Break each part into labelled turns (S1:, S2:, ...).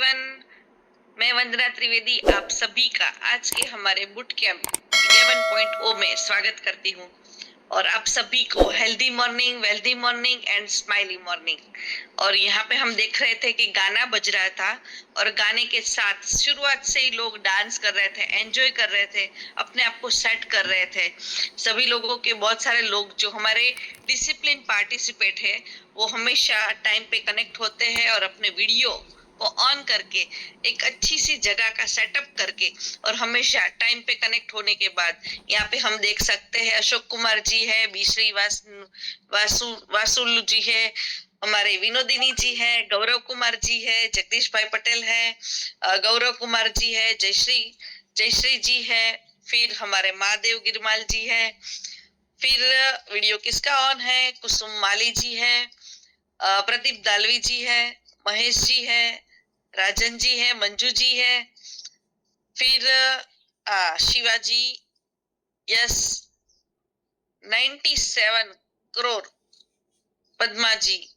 S1: Everyone, मैं वंदना त्रिवेदी आप सभी का आज के हमारे बुट कैंप 11.0 में स्वागत करती हूँ। और आप सभी को healthy morning, wealthy morning and smiley morning. और यहाँ पे हम देख रहे थे कि गाना बज रहा था और गाने के साथ शुरुआत से ही लोग डांस कर रहे थे, एंजॉय कर रहे थे, अपने आप को सेट कर रहे थे। सभी लोगों के बहुत सारे लोग जो हमारे डिसिप्लिन पार्टिसिपेट है वो हमेशा टाइम पे कनेक्ट होते हैं और अपने वीडियो को ऑन करके एक अच्छी सी जगह का सेटअप करके और हमेशा टाइम पे कनेक्ट होने के बाद यहाँ पे हम देख सकते हैं अशोक कुमार जी है, बीश्री वासुल जी है, हमारे विनोदिनी जी है, गौरव कुमार जी है, जगदीश भाई पटेल है, गौरव कुमार जी है, जयश्री जी है, फिर हमारे महादेव गिरमाल जी है, फिर वीडियो किसका ऑन है, कुसुम माली जी है, प्रदीप दालवी जी है, महेश जी है, राजन जी है, मंजू जी है, फिर शिवाजी, यस 97 करोड़, पद्मा जी,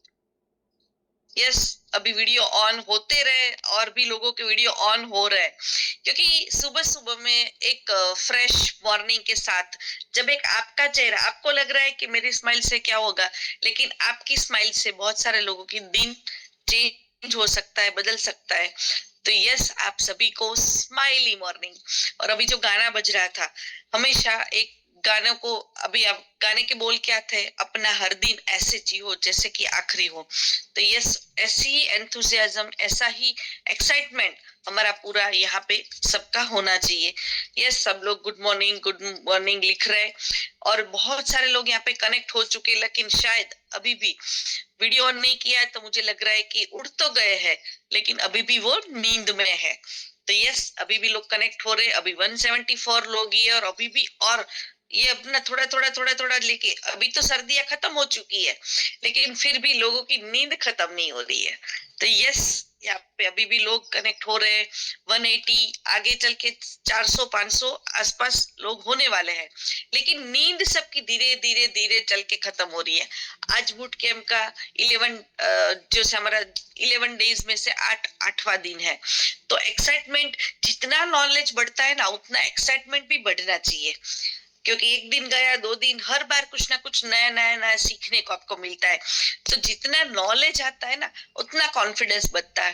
S1: यस अभी वीडियो ऑन होते रहे और भी लोगों के वीडियो ऑन हो रहे हैं, क्योंकि सुबह सुबह में एक फ्रेश मॉर्निंग के साथ जब एक आपका चेहरा, आपको लग रहा है कि मेरी स्माइल से क्या होगा, लेकिन आपकी स्माइल से बहुत सारे लोगों की दिन चेंज हो सकता है, बदल सकता है। तो यस आप सभी को स्माइली मॉर्निंग। और अभी जो गाना बज रहा था, हमेशा एक गानों को, अभी अब गाने के बोल क्या थे, अपना हर दिन ऐसे जियो जैसे कि आखिरी हो। तो यस ऐसी ही एंथुसियाज्म, ऐसा ही एक्साइटमेंट हमारा पूरा यहाँ पे सबका होना चाहिए। यस सब लोग गुड मॉर्निंग लिख रहे और बहुत सारे लोग यहाँ पे कनेक्ट हो चुके, लेकिन शायद अभी भी वीडियो ऑन नहीं किया है, तो मुझे लग रहा है कि उठ तो गए हैं लेकिन अभी भी वो नींद में है। तो यस अभी भी लोग कनेक्ट हो रहे, अभी 174 लोग ही है और अभी भी, और ये अपना थोड़ा लेके, अभी तो सर्दियां खत्म हो चुकी है लेकिन फिर भी लोगों की नींद खत्म नहीं हो रही है। तो यस यहाँ पे अभी भी लोग कनेक्ट हो रहे हैं, 180 आगे चल के 400-500 आसपास लोग होने वाले हैं, लेकिन नींद सबकी धीरे धीरे धीरे चल के खत्म हो रही है। आज बूट कैंप का 11 जो से हमारा 11 डेज में से 8वां दिन है। तो एक्साइटमेंट, जितना नॉलेज बढ़ता है ना उतना एक्साइटमेंट भी बढ़ना चाहिए, क्योंकि एक दिन गया, 2 दिन, हर बार कुछ ना कुछ नया सीखने को आपको मिलता है। तो जितना नॉलेज आता है ना उतना कॉन्फिडेंस बनता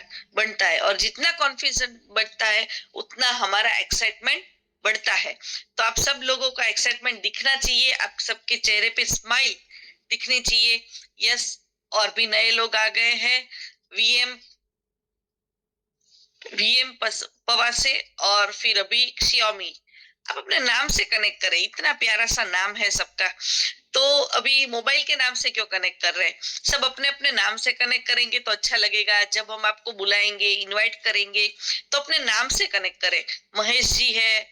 S1: है और जितना कॉन्फिडेंस बढ़ता है उतना हमारा एक्साइटमेंट बढ़ता है। तो आप सब लोगों का एक्साइटमेंट दिखना चाहिए, आप सबके चेहरे पे स्माइल दिखनी चाहिए। यस और भी नए लोग आ गए हैं, वीएम पवासे और फिर अभी श्योमी। आप अपने नाम से कनेक्ट करें, इतना प्यारा सा नाम है सबका। तो अभी मोबाइल के नाम से क्यों कनेक्ट कर रहे हैं, सब अपने अपने नाम से कनेक्ट करेंगे तो अच्छा लगेगा। जब हम आपको बुलाएंगे, इनवाइट करेंगे तो अपने नाम से कनेक्ट करें। महेश जी है,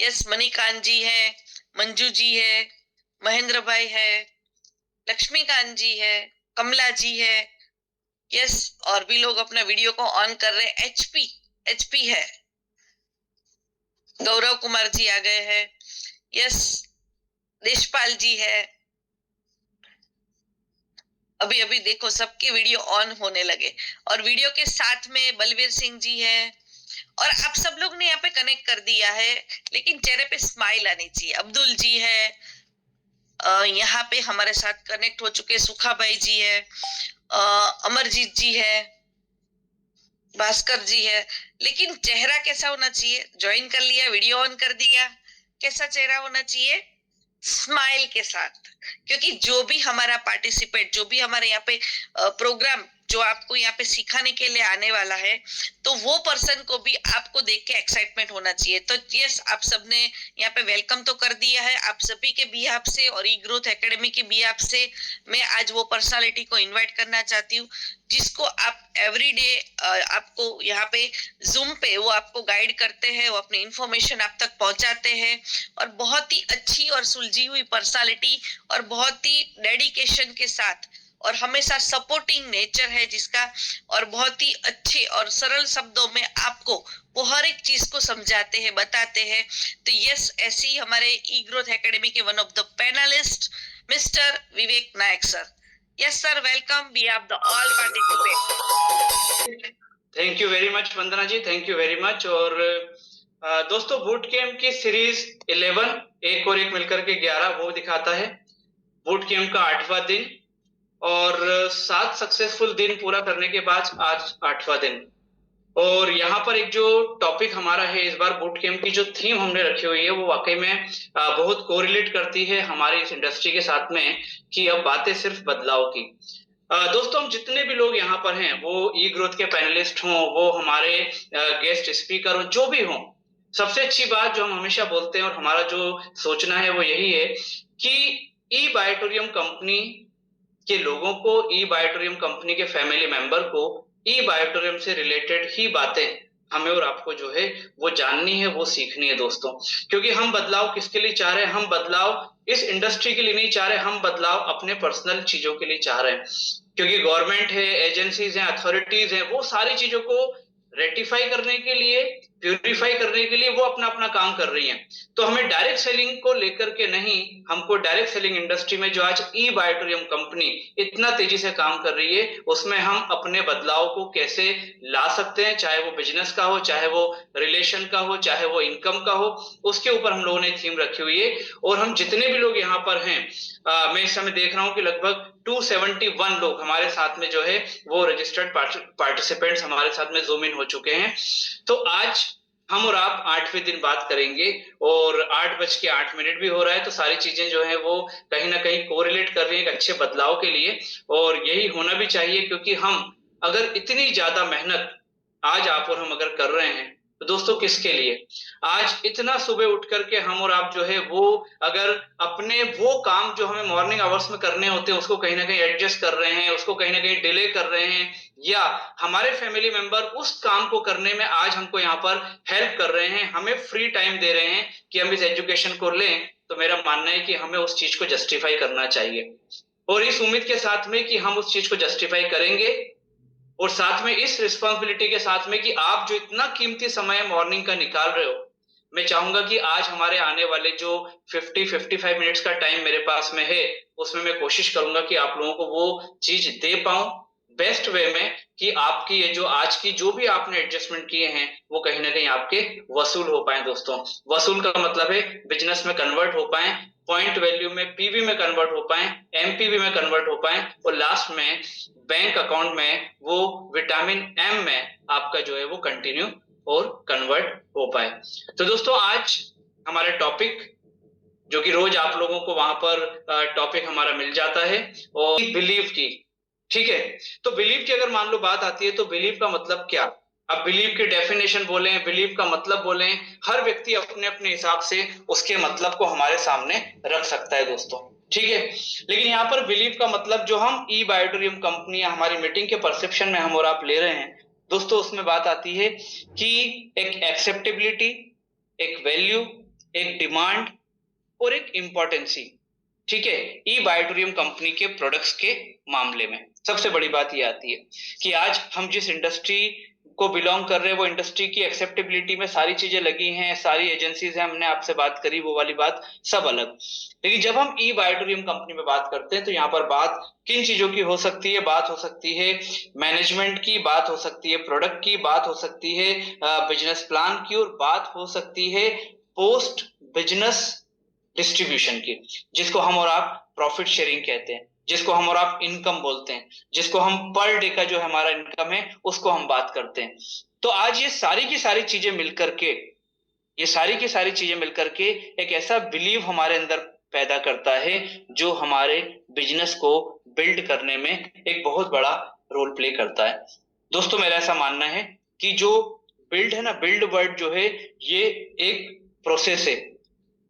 S1: यस मणिकांत जी है, मंजू जी है, महेंद्र भाई है, लक्ष्मीकांत जी है, कमला जी है, यस और भी लोग अपना वीडियो को ऑन कर रहे हैं। एचपी है, गौरव कुमार जी आ गए हैं, यस देशपाल जी है। अभी अभी देखो सबके वीडियो ऑन होने लगे और वीडियो के साथ में बलवीर सिंह जी है और आप सब लोग ने यहाँ पे कनेक्ट कर दिया है, लेकिन चेहरे पे स्माइल आनी चाहिए। अब्दुल जी है, यहाँ पे हमारे साथ कनेक्ट हो चुके सुखा भाई जी है, अमरजीत जी है, भास्कर जी है। लेकिन चेहरा कैसा होना चाहिए, ज्वाइन कर लिया, वीडियो ऑन कर दिया, कैसा चेहरा होना चाहिए, स्माइल के साथ। क्योंकि जो भी हमारा पार्टिसिपेट, जो भी हमारे यहाँ पे प्रोग्राम जो आपको यहाँ पे सिखाने के लिए आने वाला है, तो वो पर्सन को भी आपको देख के एक्साइटमेंट होना चाहिए। तो यस आप सबने यहाँ पे वेलकम तो कर दिया है, आप सभी के बिहाफ से और ई ग्रोथ एकेडमी के बिहाफ से मैं आज वो पर्सनालिटी को इनवाइट करना चाहती हूँ जिसको आप एवरीडे आपको यहाँ पे जूम पे वो आपको गाइड करते हैं, वो अपनी इंफॉर्मेशन आप तक पहुंचाते हैं और बहुत ही अच्छी और सुलझी हुई पर्सनालिटी और बहुत ही डेडिकेशन के साथ और हमेशा सपोर्टिंग नेचर है जिसका, और बहुत ही अच्छे और सरल शब्दों में आपको वो हर एक चीज को समझाते हैं, बताते हैं। तो यस ऐसे ही हमारे ई ग्रोथ एकेडमी के one of the panelist mister Vivek Nayak sir. Yes sir, welcome, we have the all participate.
S2: Thank you very much Vandana ji, thank you very much. और दोस्तों, बूट कैंप की सीरीज 11, एक और एक मिलकर के 11 वो दिखाता है। बूट कैंप का 8वां दिन और 7 सक्सेसफुल दिन पूरा करने के बाद आज 8वां दिन। और यहाँ पर एक जो टॉपिक हमारा है इस बार, बूट कैंप की जो थीम हमने रखी हुई है वो वाकई में बहुत कोरिलेट करती है हमारी इस इंडस्ट्री के साथ में, कि अब बातें सिर्फ बदलाव की। दोस्तों, हम जितने भी लोग यहाँ पर हैं, वो ई ग्रोथ के पैनलिस्ट हों, वो हमारे गेस्ट स्पीकर हों, जो भी हों, सबसे अच्छी बात जो हम हमेशा बोलते हैं और हमारा जो सोचना है वो यही है कि ई बायोटोरियम कंपनी के लोगों को, ई बायोटोरियम कंपनी के फैमिली मेंबर को ई बायोटोरियम से रिलेटेड ही बातें हमें और आपको जो है वो जाननी है, वो सीखनी है दोस्तों। क्योंकि हम बदलाव किसके लिए चाह रहे हैं? हम बदलाव इस इंडस्ट्री के लिए नहीं चाह रहे, हम बदलाव अपने पर्सनल चीजों के लिए चाह रहे हैं। क्योंकि गवर्नमेंट है, एजेंसीज हैं, अथॉरिटीज हैं, वो सारी चीजों को रेटिफाई करने के लिए, प्यूरिफाई करने के लिए वो अपना अपना काम कर रही हैं। तो हमें डायरेक्ट सेलिंग को लेकर के नहीं, हमको डायरेक्ट सेलिंग इंडस्ट्री में जो आज ई बायोटोरियम कंपनी इतना तेजी से काम कर रही है, उसमें हम अपने बदलाव को कैसे ला सकते हैं, चाहे वो बिजनेस का हो, चाहे वो रिलेशन का हो, चाहे वो इनकम का हो, उसके ऊपर हम लोगों ने थीम रखी हुई है। और हम जितने भी लोग यहाँ पर हैं, मैं इस समय देख रहा हूँ कि लगभग 271 लोग हमारे साथ में जो है वो रजिस्टर्ड पार्टिसिपेंट्स हमारे साथ में जूम इन हो चुके हैं। तो आज हम और आप 8वें दिन बात करेंगे और 8:08 भी हो रहा है। तो सारी चीजें जो है वो कहीं ना कहीं कोरिलेट कर रही है एक अच्छे बदलाव के लिए, और यही होना भी चाहिए। क्योंकि हम अगर इतनी ज्यादा मेहनत आज आप और हम अगर कर रहे हैं, तो दोस्तों किसके लिए? आज इतना सुबह उठ करके हम और आप जो है वो अगर अपने वो काम जो हमें मॉर्निंग आवर्स में करने होते हैं उसको कहीं ना कहीं एडजस्ट कर रहे हैं, उसको कहीं ना कहीं डिले कर रहे हैं, या हमारे फैमिली मेंबर उस काम को करने में आज हमको यहाँ पर हेल्प कर रहे हैं, हमें फ्री टाइम दे रहे हैं कि हम इस एजुकेशन को लें, तो मेरा मानना है कि हमें उस चीज को जस्टिफाई करना चाहिए। और इस उम्मीद के साथ में कि हम उस चीज को जस्टिफाई करेंगे, और साथ में इस रिस्पॉन्सिबिलिटी के साथ में कि आप जो इतना कीमती समय मॉर्निंग का निकाल रहे हो, मैं चाहूंगा कि आज हमारे आने वाले जो 50-55 मिनट्स का टाइम मेरे पास में है, उसमें मैं कोशिश करूंगा कि आप लोगों को वो चीज दे पाऊं बेस्ट वे में, कि आपकी ये जो आज की जो भी आपने एडजस्टमेंट किए हैं वो कहीं ना कहीं आपके वसूल हो पाए। दोस्तों, वसूल का मतलब है बिजनेस में कन्वर्ट हो पाए, पॉइंट वैल्यू में, पीवी में कन्वर्ट हो पाए, एमपीवी में कन्वर्ट हो पाए, और लास्ट में बैंक अकाउंट में वो विटामिन एम में आपका जो है वो कंटिन्यू और कन्वर्ट हो पाए। तो दोस्तों, आज हमारे टॉपिक जो कि रोज आप लोगों को वहां पर टॉपिक हमारा मिल जाता है, और बिलीव की, ठीक है। तो बिलीव की अगर मान लो बात आती है, तो बिलीव का मतलब क्या? अब बिलीव की डेफिनेशन बोलें, बिलीव का मतलब बोलें, हर व्यक्ति अपने अपने हिसाब से उसके मतलब को हमारे सामने रख सकता है दोस्तों, ठीक है। लेकिन यहाँ पर बिलीव का मतलब जो हम ई बायोटोरियम कंपनी या हमारी मीटिंग के परसेप्शन में हम और आप ले रहे हैं दोस्तों, उसमें बात आती है कि एक एक्सेप्टेबिलिटी, एक वैल्यू, एक डिमांड और एक इंपॉर्टेंसी, ठीक है। ई बायोटोरियम कंपनी के प्रोडक्ट्स के मामले में सबसे बड़ी बात ये आती है कि आज हम जिस इंडस्ट्री को बिलोंग कर रहे हैं, वो इंडस्ट्री की एक्सेप्टेबिलिटी में सारी चीजें लगी हैं, सारी एजेंसीज हैं, हमने आपसे बात करी वो वाली बात, सब अलग। लेकिन जब हम ई बायोटोरियम कंपनी में बात करते हैं, तो यहाँ पर बात किन चीजों की हो सकती है? बात हो सकती है मैनेजमेंट की, बात हो सकती है प्रोडक्ट की, बात हो सकती है बिजनेस प्लान की, और बात हो सकती है पोस्ट बिजनेस डिस्ट्रीब्यूशन की, जिसको हम और आप प्रॉफिट शेयरिंग कहते हैं, जिसको हम और आप इनकम बोलते हैं, जिसको हम पर डे का जो हमारा इनकम है उसको हम बात करते हैं। तो आज ये सारी की सारी चीजें मिलकर के, ये सारी की सारी चीजें मिलकर के एक ऐसा बिलीव हमारे अंदर पैदा करता है जो हमारे बिजनेस को बिल्ड करने में एक बहुत बड़ा रोल प्ले करता है। दोस्तों, मेरा ऐसा मानना है कि जो बिल्ड है ना, बिल्ड वर्ड जो है, ये एक प्रोसेस है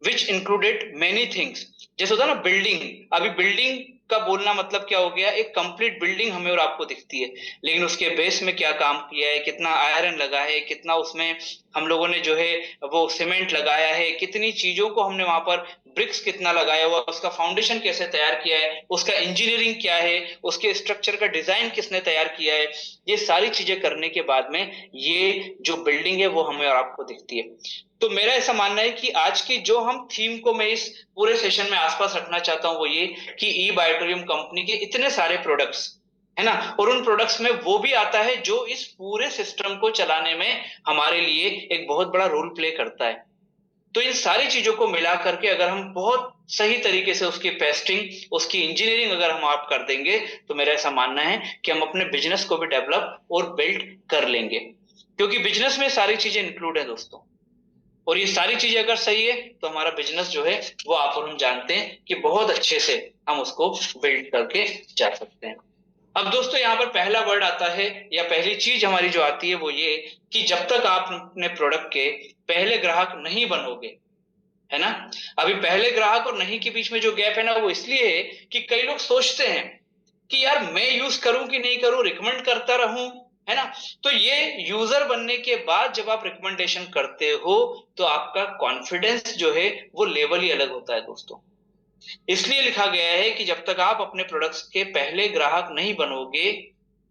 S2: विच इंक्लूडेड मेनी थिंग्स। जैसे होता है ना बिल्डिंग, अभी बिल्डिंग का बोलना मतलब क्या हो गया? एक कंप्लीट बिल्डिंग हमें और आपको दिखती है, लेकिन उसके बेस में क्या काम किया है, कितना आयरन लगा है, कितना उसमें हम लोगों ने जो है वो सीमेंट लगाया है, कितनी चीजों को हमने वहां पर ब्रिक्स कितना लगाया हुआ, उसका फाउंडेशन कैसे तैयार किया है, उसका इंजीनियरिंग क्या है, उसके स्ट्रक्चर का डिजाइन किसने तैयार किया है, ये सारी चीजें करने के बाद में ये जो बिल्डिंग है वो हमें और आपको दिखती है। तो मेरा ऐसा मानना है कि आज की जो हम थीम को मैं इस पूरे सेशन में आसपास रखना चाहता हूं, वो ये कि ई बायोटोरियम कंपनी के इतने सारे प्रोडक्ट्स है ना। और उन प्रोडक्ट्स में वो भी आता है जो इस पूरे सिस्टम को चलाने में हमारे लिए एक बहुत बड़ा रोल प्ले करता है। तो इन सारी चीजों को मिला करके अगर हम बहुत सही तरीके से उसकी पेस्टिंग, उसकी इंजीनियरिंग अगर हम आप कर देंगे, तो मेरा ऐसा मानना है कि हम अपने बिजनेस को भी डेवलप और बिल्ड कर लेंगे, क्योंकि बिजनेस में सारी चीजें इंक्लूड है दोस्तों। और ये सारी चीजें अगर सही है तो हमारा बिजनेस जो है वो आप और हम जानते हैं कि बहुत अच्छे से हम उसको बिल्ड करके जा सकते हैं। अब दोस्तों यहाँ पर पहला वर्ड आता है, या पहली चीज हमारी जो आती है वो ये कि जब तक आप अपने प्रोडक्ट के पहले ग्राहक नहीं बनोगे, है ना। अभी पहले ग्राहक और नहीं के बीच में जो गैप है ना, वो इसलिए है कि कई लोग सोचते हैं कि यार मैं यूज करूं कि नहीं करूं, रिकमेंड करता रहूं, है ना। तो ये यूजर बनने के बाद जब आप रिकमेंडेशन करते हो तो आपका कॉन्फिडेंस जो है वो लेवल ही अलग होता है दोस्तों। इसलिए लिखा गया है कि जब तक आप अपने प्रोडक्ट्स के पहले ग्राहक नहीं बनोगे,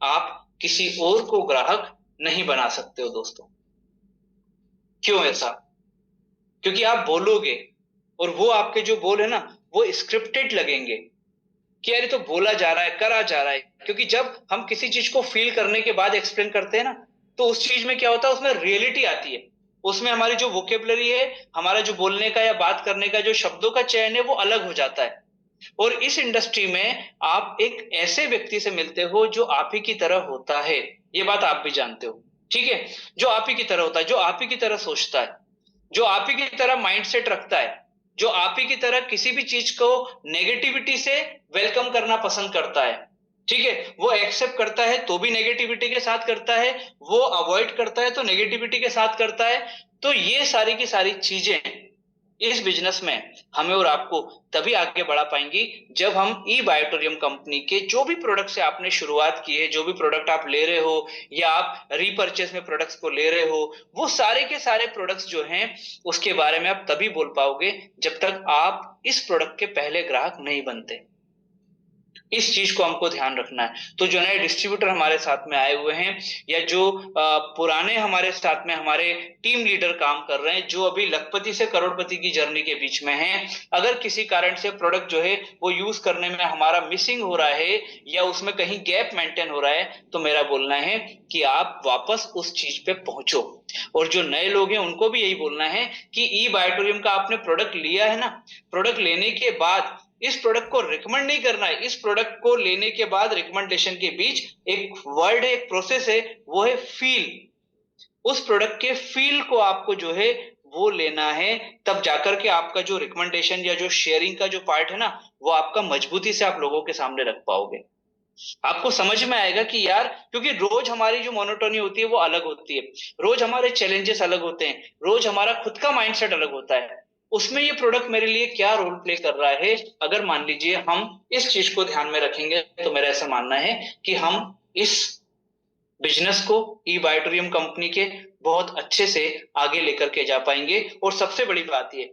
S2: आप किसी और को ग्राहक नहीं बना सकते हो दोस्तों। क्यों ऐसा? क्योंकि आप बोलोगे और वो आपके जो बोल है ना वो स्क्रिप्टेड लगेंगे कि यार ये तो बोला जा रहा है, करा जा रहा है। क्योंकि जब हम किसी चीज को फील करने के बाद एक्सप्लेन करते हैं ना, तो उस चीज में क्या होता है, उसमें रियलिटी आती है। उसमें हमारी जो वोकेबलरी है, हमारा जो बोलने का या बात करने का जो शब्दों का चयन है वो अलग हो जाता है। और इस इंडस्ट्री में आप एक ऐसे व्यक्ति से मिलते हो जो आप ही की तरह होता है, ये बात आप भी जानते हो, ठीक है। जो आप ही की तरह होता है, जो आप ही की तरह सोचता है, जो आप ही की तरह माइंडसेट रखता है, जो आप ही की तरह किसी भी चीज को नेगेटिविटी से वेलकम करना पसंद करता है, ठीक है। वो एक्सेप्ट करता है तो भी नेगेटिविटी के साथ करता है, वो अवॉइड करता है तो नेगेटिविटी के साथ करता है। तो ये सारी की सारी चीजें इस बिजनेस में हमें और आपको तभी आगे बढ़ा पाएंगी जब हम ई बायोटोरियम कंपनी के जो भी प्रोडक्ट से आपने शुरुआत की है, जो भी प्रोडक्ट आप ले रहे हो या आप रीपर्चेस में प्रोडक्ट्स को ले रहे हो, वो सारे के सारे प्रोडक्ट्स जो हैं उसके बारे में आप तभी बोल पाओगे जब तक आप इस प्रोडक्ट के पहले ग्राहक नहीं बनते। इस चीज को हमको ध्यान रखना है। तो जो नए डिस्ट्रीब्यूटर हमारे साथ में आए हुए हैं या जो पुराने हमारे साथ में हमारे टीम लीडर काम कर रहे हैं, जो अभी लखपति से करोड़पति की जर्नी के बीच में हैं, अगर किसी कारण से प्रोडक्ट जो है वो यूज करने में हमारा मिसिंग हो रहा है या उसमें कहीं गैप मेंटेन हो रहा है, तो मेरा बोलना है कि आप वापस उस चीज पे पहुंचो। और जो नए लोग हैं उनको भी यही बोलना है कि ई बायोटोरियम का आपने प्रोडक्ट लिया है ना, प्रोडक्ट लेने के बाद इस प्रोडक्ट को रिकमेंड नहीं करना है। इस प्रोडक्ट को लेने के बाद रिकमेंडेशन के बीच एक वर्ड है, एक प्रोसेस है, वो है फील। उस प्रोडक्ट के फील को आपको जो है वो लेना है, तब जाकर के आपका जो रिकमेंडेशन या जो शेयरिंग का जो पार्ट है ना, वो आपका मजबूती से आप लोगों के सामने रख पाओगे। आपको समझ में आएगा कि यार, क्योंकि रोज हमारी जो मोनोटोनी होती है वो अलग होती है, रोज हमारे चैलेंजेस अलग होते हैं, रोज हमारा खुद का माइंडसेट अलग होता है। उसमें ये प्रोडक्ट मेरे लिए क्या रोल प्ले कर रहा है, अगर मान लीजिए हम इस चीज को ध्यान में रखेंगे, तो मेरा ऐसा मानना है कि हम इस बिजनेस को ई बायोटोरियम कंपनी के बहुत अच्छे से आगे लेकर के जा पाएंगे। और सबसे बड़ी बात ये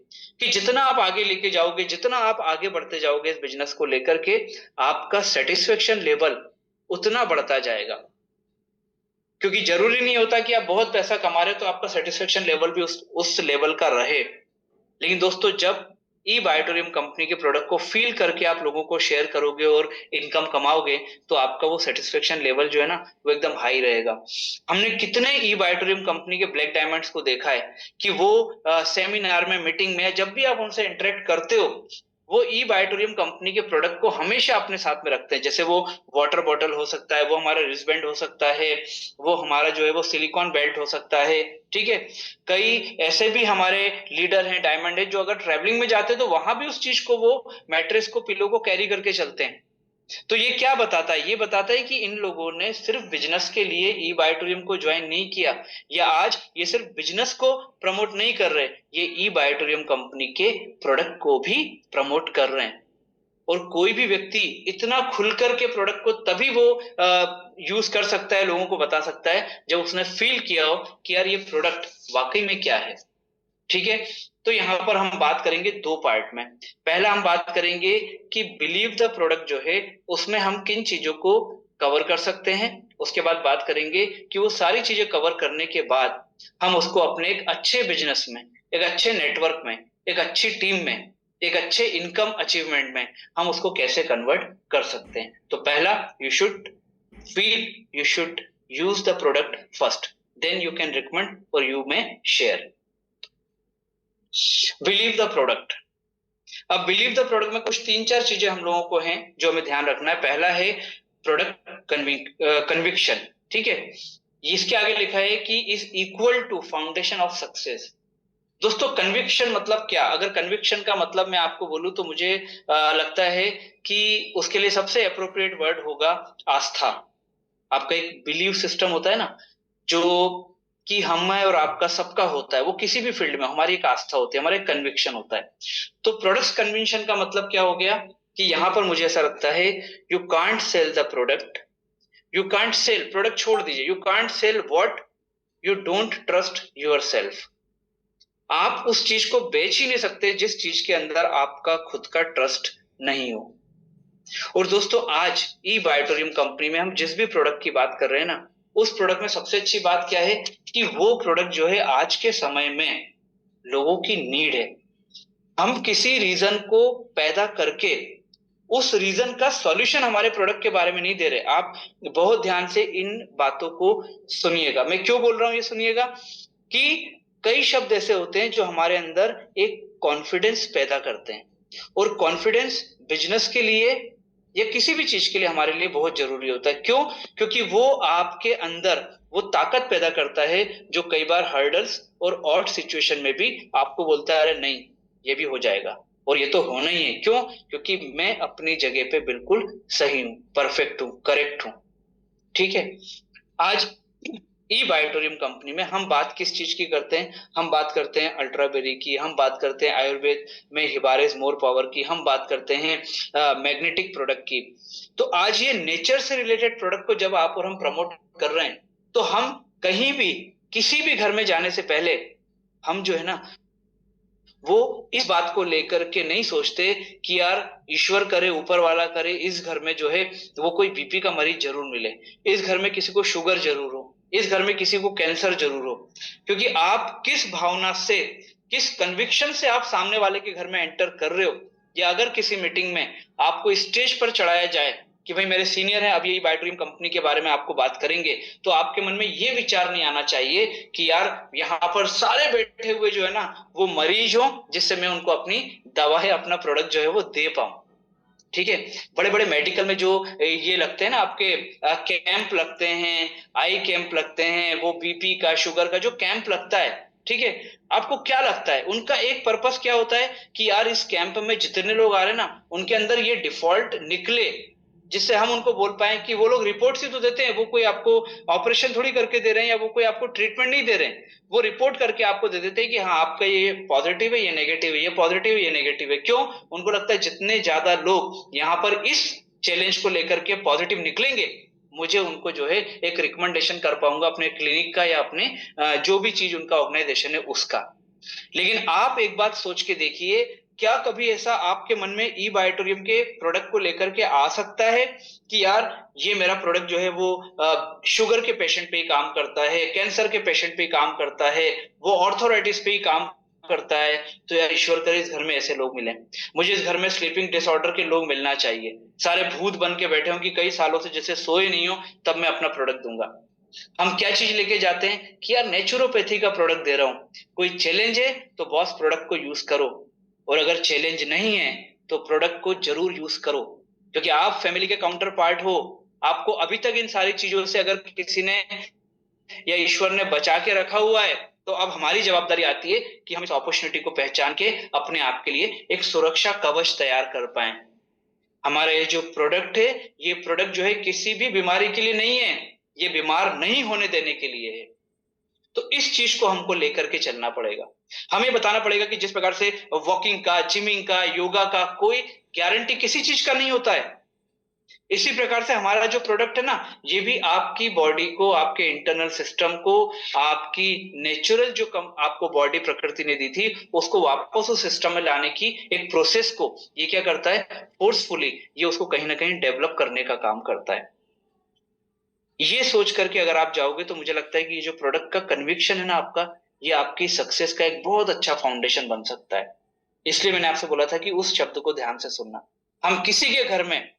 S2: कि जितना आप आगे लेके जाओगे, जितना आप आगे बढ़ते जाओगे इस बिजनेस को लेकर के, आपका सेटिस्फेक्शन लेवल उतना बढ़ता जाएगा। क्योंकि जरूरी नहीं होता कि आप बहुत पैसा कमा रहे हो तो आपका सेटिस्फेक्शन लेवल भी उस लेवल का रहे। लेकिन दोस्तों, जब ई बायोटोरियम कंपनी के प्रोडक्ट को फील करके आप लोगों को शेयर करोगे और इनकम कमाओगे, तो आपका वो सेटिस्फेक्शन लेवल जो है ना वो एकदम हाई रहेगा। हमने कितने ई बायोटोरियम कंपनी के ब्लैक डायमंड्स को देखा है कि वो सेमिनार में, मीटिंग में, जब भी आप उनसे इंटरेक्ट करते हो, वो ई बायोटोरियम कंपनी के प्रोडक्ट को हमेशा अपने साथ में रखते हैं। जैसे वो वाटर बॉटल हो सकता है, वो हमारा रिस्टबैंड हो सकता है, वो हमारा जो है वो सिलिकॉन बेल्ट हो सकता है, ठीक है। कई ऐसे भी हमारे लीडर हैं, डायमंड है, जो अगर ट्रेवलिंग में जाते हैं तो वहां भी उस चीज को, वो मैट्रेस को, पिलो को कैरी करके चलते हैं। तो ये क्या बताता है? ये बताता है कि इन लोगों ने सिर्फ बिजनेस के लिए ई बायोटोरियम को ज्वाइन नहीं किया, या आज ये सिर्फ बिजनेस को प्रमोट नहीं कर रहे, ये ई बायोटोरियम कंपनी के प्रोडक्ट को भी प्रमोट कर रहे हैं। और कोई भी व्यक्ति इतना खुलकर के प्रोडक्ट को तभी वो यूज कर सकता है, लोगों को बता सकता है, जब उसने फील किया हो कि यार ये प्रोडक्ट वाकई में क्या है, ठीक है। तो यहां पर हम बात करेंगे दो पार्ट में। पहला हम बात करेंगे कि बिलीव द प्रोडक्ट जो है उसमें हम किन चीजों को कवर कर सकते हैं। उसके बाद बात करेंगे कि वो सारी चीजें कवर करने के बाद हम उसको अपने एक अच्छे बिजनेस में, एक अच्छे नेटवर्क में, एक अच्छी टीम में, एक अच्छे इनकम अचीवमेंट में हम उसको कैसे कन्वर्ट कर सकते हैं। तो पहला, you should feel you should use the product first, then you can recommend or you may share. Believe the product. अब बिलीव द प्रोडक्ट में कुछ 3-4 चीजें हम लोगों को हैं जो हमें ध्यान रखना है। पहला है प्रोडक्ट कन्विक्शन, ठीक है। इसके आगे लिखा है कि is equal to foundation of success. दोस्तों कन्विक्शन मतलब क्या? अगर कन्विक्शन का मतलब मैं आपको बोलूं तो मुझे लगता है कि उसके लिए सबसे अप्रोप्रिएट वर्ड होगा आस्था। आपका एक बिलीव सिस्टम होता है ना, जो कि हम और आपका सबका होता है, वो किसी भी फील्ड में हमारी एक आस्था होती है, हमारा एक कन्विक्शन होता है। तो प्रोडक्ट्स कन्विक्शन का मतलब क्या हो गया कि यहां पर मुझे ऐसा लगता है you can't sell the product, you can't sell, product छोड़ दीजिए, you can't sell what you don't trust yourself. आप उस चीज को बेच ही नहीं सकते जिस चीज के अंदर आपका खुद का ट्रस्ट नहीं हो। और दोस्तों आज ई बायोटोरियम कंपनी में हम जिस भी प्रोडक्ट की बात कर रहे हैं ना, उस प्रोडक्ट में सबसे अच्छी बात क्या है कि वो प्रोडक्ट जो है आज के समय में लोगों की नीड है। हम किसी रीजन को पैदा करके उस रीजन का सॉल्यूशन हमारे प्रोडक्ट के बारे में नहीं दे रहे। आप बहुत ध्यान से इन बातों को सुनिएगा। मैं क्यों बोल रहा हूं ये सुनिएगा कि कई शब्द ऐसे होते हैं जो हमारे अंदर एक कॉन्फिडेंस पैदा करते हैं, और कॉन्फिडेंस बिजनेस के लिए या किसी भी चीज के लिए हमारे लिए बहुत जरूरी होता है। क्यों? क्योंकि वो आपके अंदर वो ताकत पैदा करता है जो कई बार हर्डल्स और ऑड सिचुएशन में भी आपको बोलता है अरे नहीं ये भी हो जाएगा और ये तो होना ही है। क्यों? क्योंकि मैं अपनी जगह पे बिल्कुल सही हूं, परफेक्ट हूं, करेक्ट हूं, ठीक है। आज ई बायोटोरियम कंपनी में हम बात किस चीज की करते हैं? हम बात करते हैं अल्ट्राबेरी की, हम बात करते हैं आयुर्वेद में हिबारिस मोर पावर की, हम बात करते हैं मैग्नेटिक प्रोडक्ट की। तो आज ये नेचर से रिलेटेड प्रोडक्ट को जब आप और हम प्रमोट कर रहे हैं तो हम कहीं भी किसी भी घर में जाने से पहले हम जो है ना वो इस बात को लेकर के नहीं सोचते कि यार ईश्वर करे, ऊपर वाला करे, इस घर में जो है वो कोई बीपी का मरीज जरूर मिले, इस घर में किसी को शुगर जरूर हो, इस घर में किसी को कैंसर जरूर हो। क्योंकि आप किस भावना से, किस कन्विक्शन से आप सामने वाले के घर में एंटर कर रहे हो, या अगर किसी मीटिंग में आपको स्टेज पर चढ़ाया जाए कि भाई मेरे सीनियर हैं, अब ये बायोटोरियम कंपनी के बारे में आपको बात करेंगे, तो आपके मन में ये विचार नहीं आना चाहिए कि यार यहाँ पर सारे बैठे हुए जो है ना वो मरीज हो, जिससे मैं उनको अपनी दवाएं, अपना प्रोडक्ट जो है वो दे पाऊं, ठीक है। बड़े बड़े मेडिकल में जो ये लगते हैं ना आपके कैंप लगते हैं, आई कैंप लगते हैं, वो बीपी का, शुगर का जो कैंप लगता है, ठीक है। आपको क्या लगता है उनका एक पर्पस क्या होता है कि यार इस कैंप में जितने लोग आ रहे हैं ना उनके अंदर ये डिफॉल्ट निकले, जिससे हम उनको बोल पाए कि वो लोग रिपोर्ट ही तो देते हैं, वो कोई आपको ऑपरेशन थोड़ी करके दे रहे हैं या वो कोई आपको ट्रीटमेंट नहीं दे रहे हैं, वो रिपोर्ट करके आपको दे देते हैं कि हाँ आपका ये पॉजिटिव है, ये नेगेटिव है, ये पॉजिटिव है, ये नेगेटिव है। क्यों? उनको लगता है जितने ज्यादा लोग यहाँ पर इस चैलेंज को लेकर के पॉजिटिव निकलेंगे, मुझे उनको जो है एक रिकमेंडेशन कर पाऊंगा अपने क्लिनिक का या अपने जो भी चीज उनका ऑर्गेनाइजेशन है उसका। लेकिन आप एक बात सोच के देखिए, क्या कभी ऐसा आपके मन में ई बायोटोरियम के प्रोडक्ट को लेकर के आ सकता है कि यार ये मेरा प्रोडक्ट जो है वो शुगर के पेशेंट पे ही काम करता है, कैंसर के पेशेंट पे ही काम करता है, वो ऑर्थोराइटिस पे ही काम करता है, तो यार ईश्वर करे इस घर में ऐसे लोग मिले, मुझे इस घर में स्लीपिंग डिसऑर्डर के लोग मिलना चाहिए, सारे भूत बन के बैठे हो कि कई सालों से जैसे सोए नहीं हो, तब मैं अपना प्रोडक्ट दूंगा। हम क्या चीज लेके जाते हैं कि यार नेचुरोपैथी का प्रोडक्ट दे रहा हूं, कोई चैलेंज है तो बॉस प्रोडक्ट को यूज करो, और अगर चैलेंज नहीं है तो प्रोडक्ट को जरूर यूज करो, क्योंकि आप फैमिली के काउंटर पार्ट हो। आपको अभी तक इन सारी चीजों से अगर किसी ने या ईश्वर ने बचा के रखा हुआ है, तो अब हमारी जवाबदारी आती है कि हम इस अपॉर्चुनिटी को पहचान के अपने आप के लिए एक सुरक्षा कवच तैयार कर पाए। हमारा ये जो प्रोडक्ट है, ये प्रोडक्ट जो है किसी भी बीमारी के लिए नहीं है, ये बीमार नहीं होने देने के लिए है। तो इस चीज को हमको लेकर के चलना पड़ेगा। हमें बताना पड़ेगा कि जिस प्रकार से वॉकिंग का, जिमिंग का, योगा का कोई गारंटी किसी चीज का नहीं होता है, इसी प्रकार से हमारा जो प्रोडक्ट है ना, ये भी आपकी बॉडी को, आपके इंटरनल सिस्टम को, आपकी नेचुरल जो आपको बॉडी प्रकृति ने दी थी उसको वापस उस सिस्टम में लाने की एक प्रोसेस को ये क्या करता है, फोर्सफुली ये उसको कहीं ना कहीं डेवलप करने का काम करता है। ये सोच करके अगर आप जाओगे तो मुझे लगता है कि ये जो प्रोडक्ट का कन्विक्शन है ना आपका, ये आपकी सक्सेस का एक बहुत अच्छा फाउंडेशन बन सकता है। इसलिए मैंने आपसे बोला था कि उस शब्द को ध्यान से सुनना। हम किसी के घर में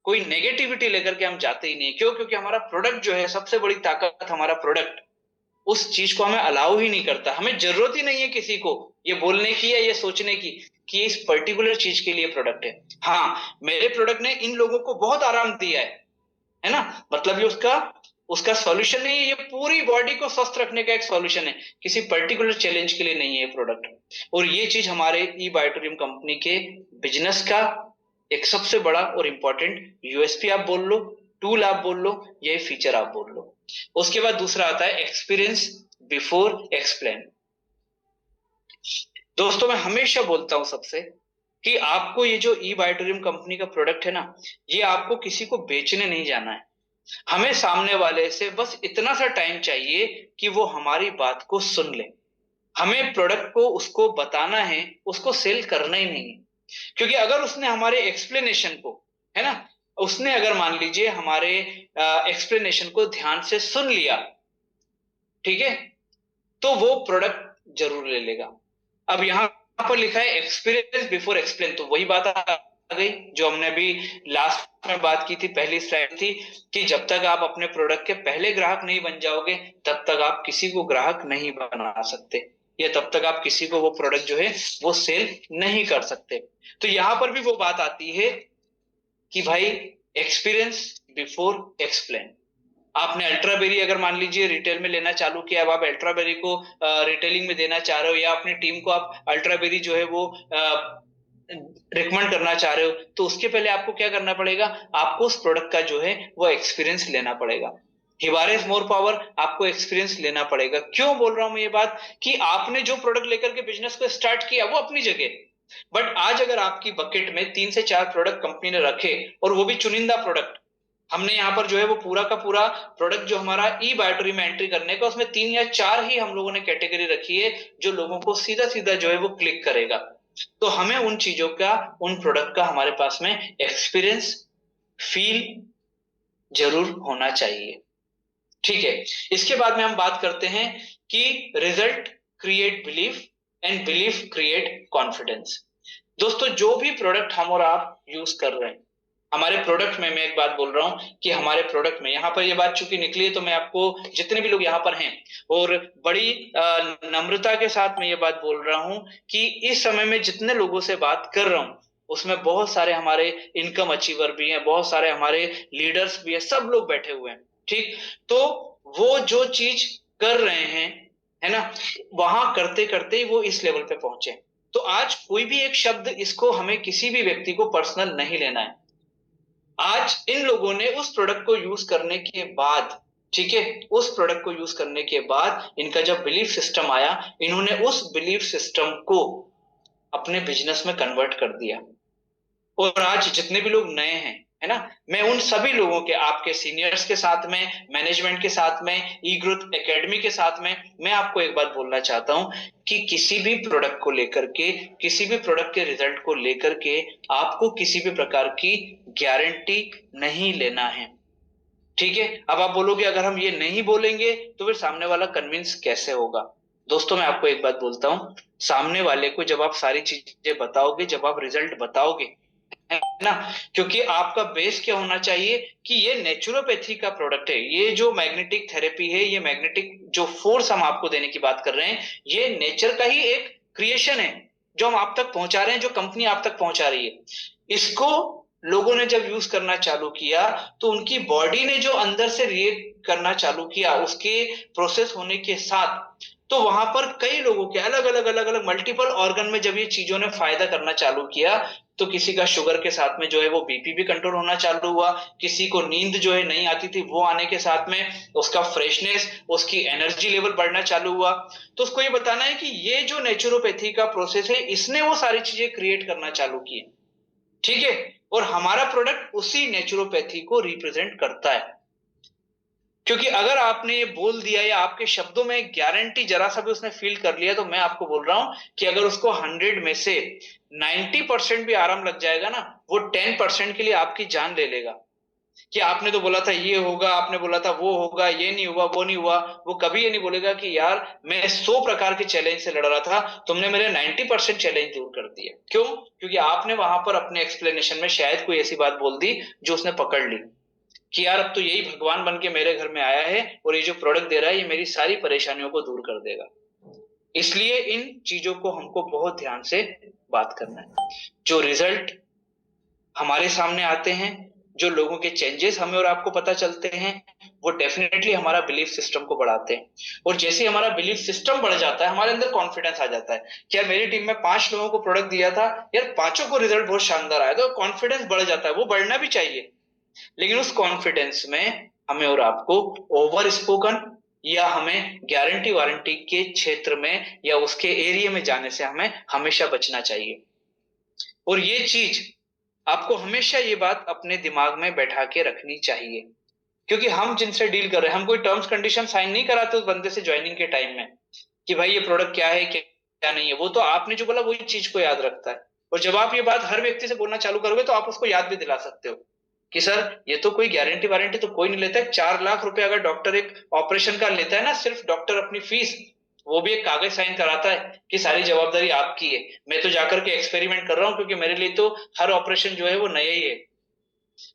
S2: कोई नेगेटिविटी लेकर के हम जाते ही नहीं। क्यों? क्योंकि हमारा प्रोडक्ट जो है, सबसे बड़ी ताकत हमारा प्रोडक्ट उस चीज को हमें अलाउ ही नहीं करता। हमें जरूरत ही नहीं है किसी को ये बोलने की या ये सोचने की कि इस पर्टिकुलर चीज के लिए प्रोडक्ट है। हाँ, मेरे प्रोडक्ट ने इन लोगों को बहुत आराम दिया है ना, मतलब ये उसका उसका सॉल्यूशन नहीं है, ये पूरी बॉडी को स्वस्थ रखने का एक सॉल्यूशन है, किसी पर्टिकुलर चैलेंज के लिए नहीं है ये प्रोडक्ट। और ये चीज हमारे ई बायोटोरियम कंपनी के बिजनेस का एक सबसे बड़ा और इंपॉर्टेंट यूएसपी आप बोल लो, टूल आप बोल लो, ये फीचर आप बोल लो। उसके बाद दूसरा आता है एक्सपीरियंस बिफोर एक्सप्लेन। दोस्तों, मैं हमेशा बोलता हूं सबसे कि आपको ये जो ई बायोटोरियम कंपनी का प्रोडक्ट है ना, ये आपको किसी को बेचने नहीं जाना है। हमें सामने वाले से बस इतना सा टाइम चाहिए कि वो हमारी बात को सुन ले। हमें प्रोडक्ट को उसको बताना है, उसको सेल करना ही नहीं है। क्योंकि अगर उसने हमारे एक्सप्लेनेशन को, है ना, उसने अगर मान लीजिए हमारे एक्सप्लेनेशन को ध्यान से सुन लिया, ठीक है, तो वो प्रोडक्ट जरूर ले लेगा। अब यहां पर लिखा है एक्सपीरियंस बिफोर एक्सप्लेन, तो वही बात आ गई जो हमने अभी लास्ट में बात की थी, पहली स्लाइड थी, कि जब तक आप अपने प्रोडक्ट के पहले ग्राहक नहीं बन जाओगे तब तक आप किसी को ग्राहक नहीं बना सकते, या तब तक आप किसी को वो प्रोडक्ट जो है वो सेल नहीं कर सकते। तो यहां पर भी वो बात आती है कि भाई एक्सपीरियंस बिफोर एक्सप्लेन। आपने अल्ट्राबेरी अगर मान लीजिए रिटेल में लेना चालू किया, अब आप अल्ट्राबेरी को रिटेलिंग में देना चाह रहे हो, या अपनी टीम को आप अल्ट्राबेरी जो है वो रिकमेंड करना चाह रहे हो, तो उसके पहले आपको क्या करना पड़ेगा? आपको उस प्रोडक्ट का जो है वो एक्सपीरियंस लेना पड़ेगा। हिबारे इज मोर पावर, आपको एक्सपीरियंस लेना पड़ेगा। क्यों बोल रहा हूं मैं ये बात? कि आपने जो प्रोडक्ट लेकर के बिजनेस को स्टार्ट किया वो अपनी जगह, बट आज अगर आपकी बकेट में 3 से 4 प्रोडक्ट कंपनी ने रखे, और वो भी चुनिंदा प्रोडक्ट, हमने यहाँ पर जो है वो पूरा का पूरा प्रोडक्ट जो हमारा ई बायोटरी में एंट्री करने का, उसमें 3 या 4 ही हम लोगों ने कैटेगरी रखी है जो लोगों को सीधा सीधा जो है वो क्लिक करेगा। तो हमें उन चीजों का, उन प्रोडक्ट का हमारे पास में एक्सपीरियंस, फील जरूर होना चाहिए। ठीक है, इसके बाद में हम बात करते हैं कि result create belief and belief create confidence. दोस्तों, जो भी प्रोडक्ट हम और आप यूज कर रहे हैं, हमारे प्रोडक्ट में, मैं एक बात बोल रहा हूं कि हमारे प्रोडक्ट में, यहां पर ये बात चूंकि निकली है तो मैं आपको, जितने भी लोग यहां पर हैं, और बड़ी नम्रता के साथ मैं ये बात बोल रहा हूं कि इस समय में जितने लोगों से बात कर रहा हूं उसमें बहुत सारे हमारे इनकम अचीवर भी हैं, बहुत सारे हमारे लीडर्स भी हैं, सब लोग बैठे हुए हैं। ठीक, तो वो जो चीज कर रहे हैं, है ना, वहां करते करते ही वो इस लेवल पे पहुंचे। तो आज कोई भी एक शब्द, इसको हमें किसी भी व्यक्ति को पर्सनल नहीं लेना है। आज इन लोगों ने उस प्रोडक्ट को यूज करने के बाद, ठीक है, उस प्रोडक्ट को यूज करने के बाद इनका जब बिलीफ सिस्टम आया, इन्होंने उस बिलीफ सिस्टम को अपने बिजनेस में कन्वर्ट कर दिया। और आज जितने भी लोग नए हैं, है ना, मैं उन सभी लोगों के, आपके सीनियर्स के साथ में, मैनेजमेंट के साथ में, ई ग्रोथ एकेडमी के साथ में, मैं आपको एक बात बोलना चाहता हूं कि किसी भी प्रोडक्ट को लेकर के, किसी भी प्रोडक्ट के रिजल्ट को लेकर के आपको किसी भी प्रकार की गारंटी नहीं लेना है। ठीक है, अब आप बोलोगे अगर हम ये नहीं बोलेंगे तो फिर सामने वाला कन्विंस कैसे होगा? दोस्तों, मैं आपको एक बात बोलता हूं, सामने वाले को जब आप सारी चीजें बताओगे, जब आप रिजल्ट बताओगे, है ना, क्योंकि आपका बेस क्या होना चाहिए कि ये नेचुरोपैथी का प्रोडक्ट है, ये जो मैग्नेटिक थेरेपी है, ये मैग्नेटिक जो फोर्स हम आपको देने की बात कर रहे हैं, ये नेचर का ही एक क्रिएशन है जो हम आप तक पहुंचा रहे हैं, जो कंपनी आप तक पहुंचा रही है। इसको लोगों ने जब यूज करना चालू किया तो उनकी बॉडी ने जो अंदर से रिएक्ट करना चालू किया उसके प्रोसेस होने के साथ, तो वहां पर कई लोगों के अलग अलग अलग अलग मल्टीपल ऑर्गन में जब ये चीजों ने फायदा करना चालू किया, तो किसी का शुगर के साथ में जो है वो बीपी भी कंट्रोल होना चालू हुआ, किसी को नींद जो है नहीं आती थी, वो आने के साथ में उसका फ्रेशनेस, उसकी एनर्जी लेवल बढ़ना चालू हुआ। तो उसको ये बताना है कि ये जो नेचुरोपैथी का प्रोसेस है, इसने वो सारी चीजें क्रिएट करना चालू की। ठीक है, और हमारा प्रोडक्ट उसी नेचुरोपैथी को रिप्रेजेंट करता है। क्योंकि अगर आपने ये बोल दिया या आपके शब्दों में गारंटी जरा सा भी उसने फील कर लिया, तो मैं आपको बोल रहा हूं कि अगर उसको 100 में से 90% भी आराम लग जाएगा ना, वो 10% के लिए आपकी जान ले लेगा। कि आपने तो बोला था ये होगा, आपने बोला था वो होगा, ये नहीं हुआ, वो नहीं हुआ। वो कभी ये नहीं बोलेगा कि यार मैं 100 प्रकार के चैलेंज से लड़ रहा था, तुमने मेरे 90% चैलेंज दूर कर दिए। क्यों? क्योंकि आपने वहां पर अपने एक्सप्लेनेशन में शायद कोई ऐसी बात बोल दी जो उसने पकड़ ली कि यार अब तो यही भगवान बन के मेरे घर में आया है और ये जो प्रोडक्ट दे रहा है ये मेरी सारी परेशानियों को दूर कर देगा। इसलिए इन चीजों को हमको बहुत ध्यान से बात करना है। जो रिजल्ट हमारे सामने आते हैं, जो लोगों के चेंजेस हमें और आपको पता चलते हैं, वो डेफिनेटली हमारा बिलीफ सिस्टम को बढ़ाते हैं। और जैसे ही हमारा बिलीफ सिस्टम बढ़ जाता है, हमारे अंदर कॉन्फिडेंस आ जाता है कि यार मेरी टीम में 5 लोगों को प्रोडक्ट दिया था, यार 5 को रिजल्ट बहुत शानदार आया, तो कॉन्फिडेंस बढ़ जाता है। वो बढ़ना भी चाहिए, लेकिन उस कॉन्फिडेंस में हमें और आपको ओवर स्पोकन या हमें गारंटी वारंटी के क्षेत्र में या उसके एरिया में जाने से हमें हमेशा बचना चाहिए। और ये चीज आपको हमेशा ये बात अपने दिमाग में बैठा के रखनी चाहिए, क्योंकि हम जिनसे डील कर रहे हैं, हम कोई टर्म्स कंडीशन साइन नहीं कराते उस बंदे से ज्वाइनिंग के टाइम में कि भाई ये प्रोडक्ट क्या है क्या नहीं है। वो तो आपने जो बोला वही चीज को याद रखता है। और जब आप ये बात हर व्यक्ति से बोलना चालू करोगे तो आप उसको याद भी दिला सकते हो कि सर ये तो कोई गारंटी वारंटी तो कोई नहीं लेता है। 4 लाख रुपए अगर डॉक्टर एक ऑपरेशन का लेता है ना, सिर्फ डॉक्टर अपनी फीस, वो भी एक कागज साइन कराता है कि सारी जवाबदारी आपकी है। मैं तो जाकर के एक्सपेरिमेंट कर रहा हूं क्योंकि मेरे लिए तो हर ऑपरेशन जो है वो नया ही है।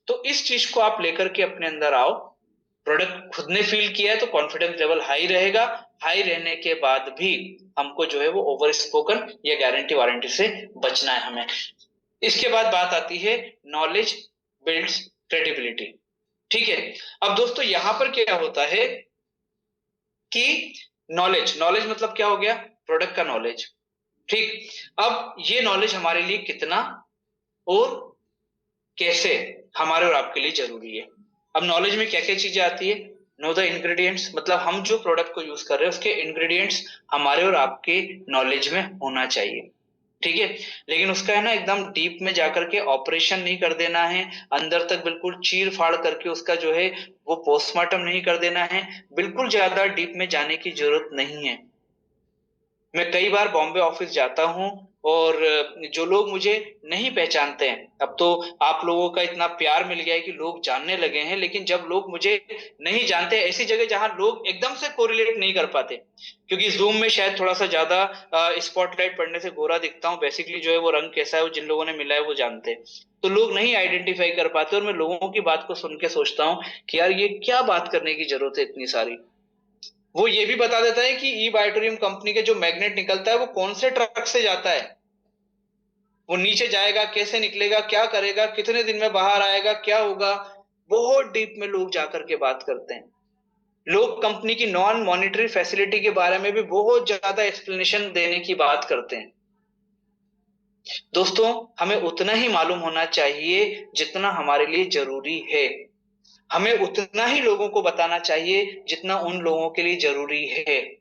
S2: तो इस चीज को आप लेकर के अपने अंदर आओ। प्रोडक्ट खुद ने फील किया है तो कॉन्फिडेंस लेवल हाई रहेगा। हाई रहने के बाद भी हमको जो है वो ओवर स्पोकन या गारंटी वारंटी से बचना है हमें। इसके बाद बात आती है नॉलेज बिल्ड्स क्रेडिबिलिटी। ठीक है। अब दोस्तों यहां पर क्या होता है कि नॉलेज, नॉलेज मतलब क्या हो गया? प्रोडक्ट का नॉलेज। ठीक। अब ये नॉलेज हमारे लिए कितना और कैसे हमारे और आपके लिए जरूरी है। अब नॉलेज में क्या क्या चीजें आती है? नो द इंग्रेडिएंट्स, मतलब हम जो प्रोडक्ट को यूज कर रहे हैं उसके इंग्रेडिएंट्स हमारे और आपके नॉलेज में होना चाहिए। ठीक है। लेकिन उसका है ना एकदम डीप में जाकर के ऑपरेशन नहीं कर देना है, अंदर तक बिल्कुल चीर फाड़ करके उसका जो है वो पोस्टमार्टम नहीं कर देना है। बिल्कुल ज्यादा डीप में जाने की जरूरत नहीं है। मैं कई बार बॉम्बे ऑफिस जाता हूं और जो लोग मुझे नहीं पहचानते हैं, अब तो आप लोगों का इतना प्यार मिल गया है कि लोग जानने लगे हैं, लेकिन जब लोग मुझे नहीं जानते, ऐसी जगह जहां लोग एकदम से कोरिलेट नहीं कर पाते, क्योंकि जूम में शायद थोड़ा सा ज्यादा स्पॉटलाइट पड़ने से गोरा दिखता हूं, बेसिकली जो है वो रंग कैसा है वो जिन लोगों ने मिला है वो जानते हैं, तो लोग नहीं आइडेंटिफाई कर पाते। और मैं लोगों की बात को सुन के सोचता हूँ कि यार ये क्या बात करने की जरूरत है इतनी सारी। वो ये भी बता देता है कि ई बायोटोरियम कंपनी के जो मैग्नेट निकलता है वो कौन से ट्रक से जाता है, वो नीचे जाएगा, कैसे निकलेगा, क्या करेगा, कितने दिन में बाहर आएगा, क्या होगा। बहुत डीप में लोग जाकर के बात करते हैं। लोग कंपनी की नॉन मॉनिटरी फैसिलिटी के बारे में भी बहुत ज्यादा एक्सप्लेनेशन देने की बात करते हैं। दोस्तों हमें उतना ही मालूम होना चाहिए जितना हमारे लिए जरूरी है। हमें उतना ही लोगों को बताना चाहिए जितना उन लोगों के लिए जरूरी है।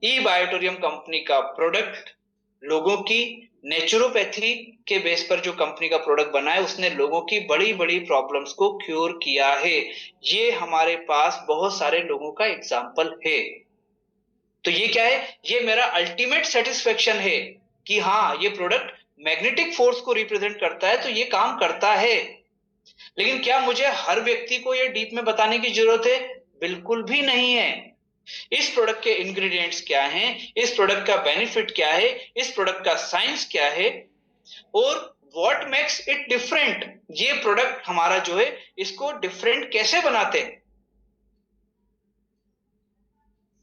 S2: ई बायोटोरियम कंपनी का प्रोडक्ट लोगों की नेचुरोपैथी के बेस पर जो कंपनी का प्रोडक्ट बना है उसने लोगों की बड़ी बड़ी प्रॉब्लम्स को क्योर किया है। ये हमारे पास बहुत सारे लोगों का एग्जाम्पल है। तो ये क्या है? ये मेरा अल्टीमेट सेटिस्फेक्शन है कि हाँ ये प्रोडक्ट मैग्नेटिक फोर्स को रिप्रेजेंट करता है, तो ये काम करता है। लेकिन क्या मुझे हर व्यक्ति को ये डीप में बताने की जरूरत है? बिल्कुल भी नहीं है। इस प्रोडक्ट के इंग्रेडिएंट्स क्या हैं, इस प्रोडक्ट का बेनिफिट क्या है, इस प्रोडक्ट का साइंस क्या है और व्हाट मेक्स इट डिफरेंट, ये प्रोडक्ट हमारा जो है इसको डिफरेंट कैसे बनाते हैं,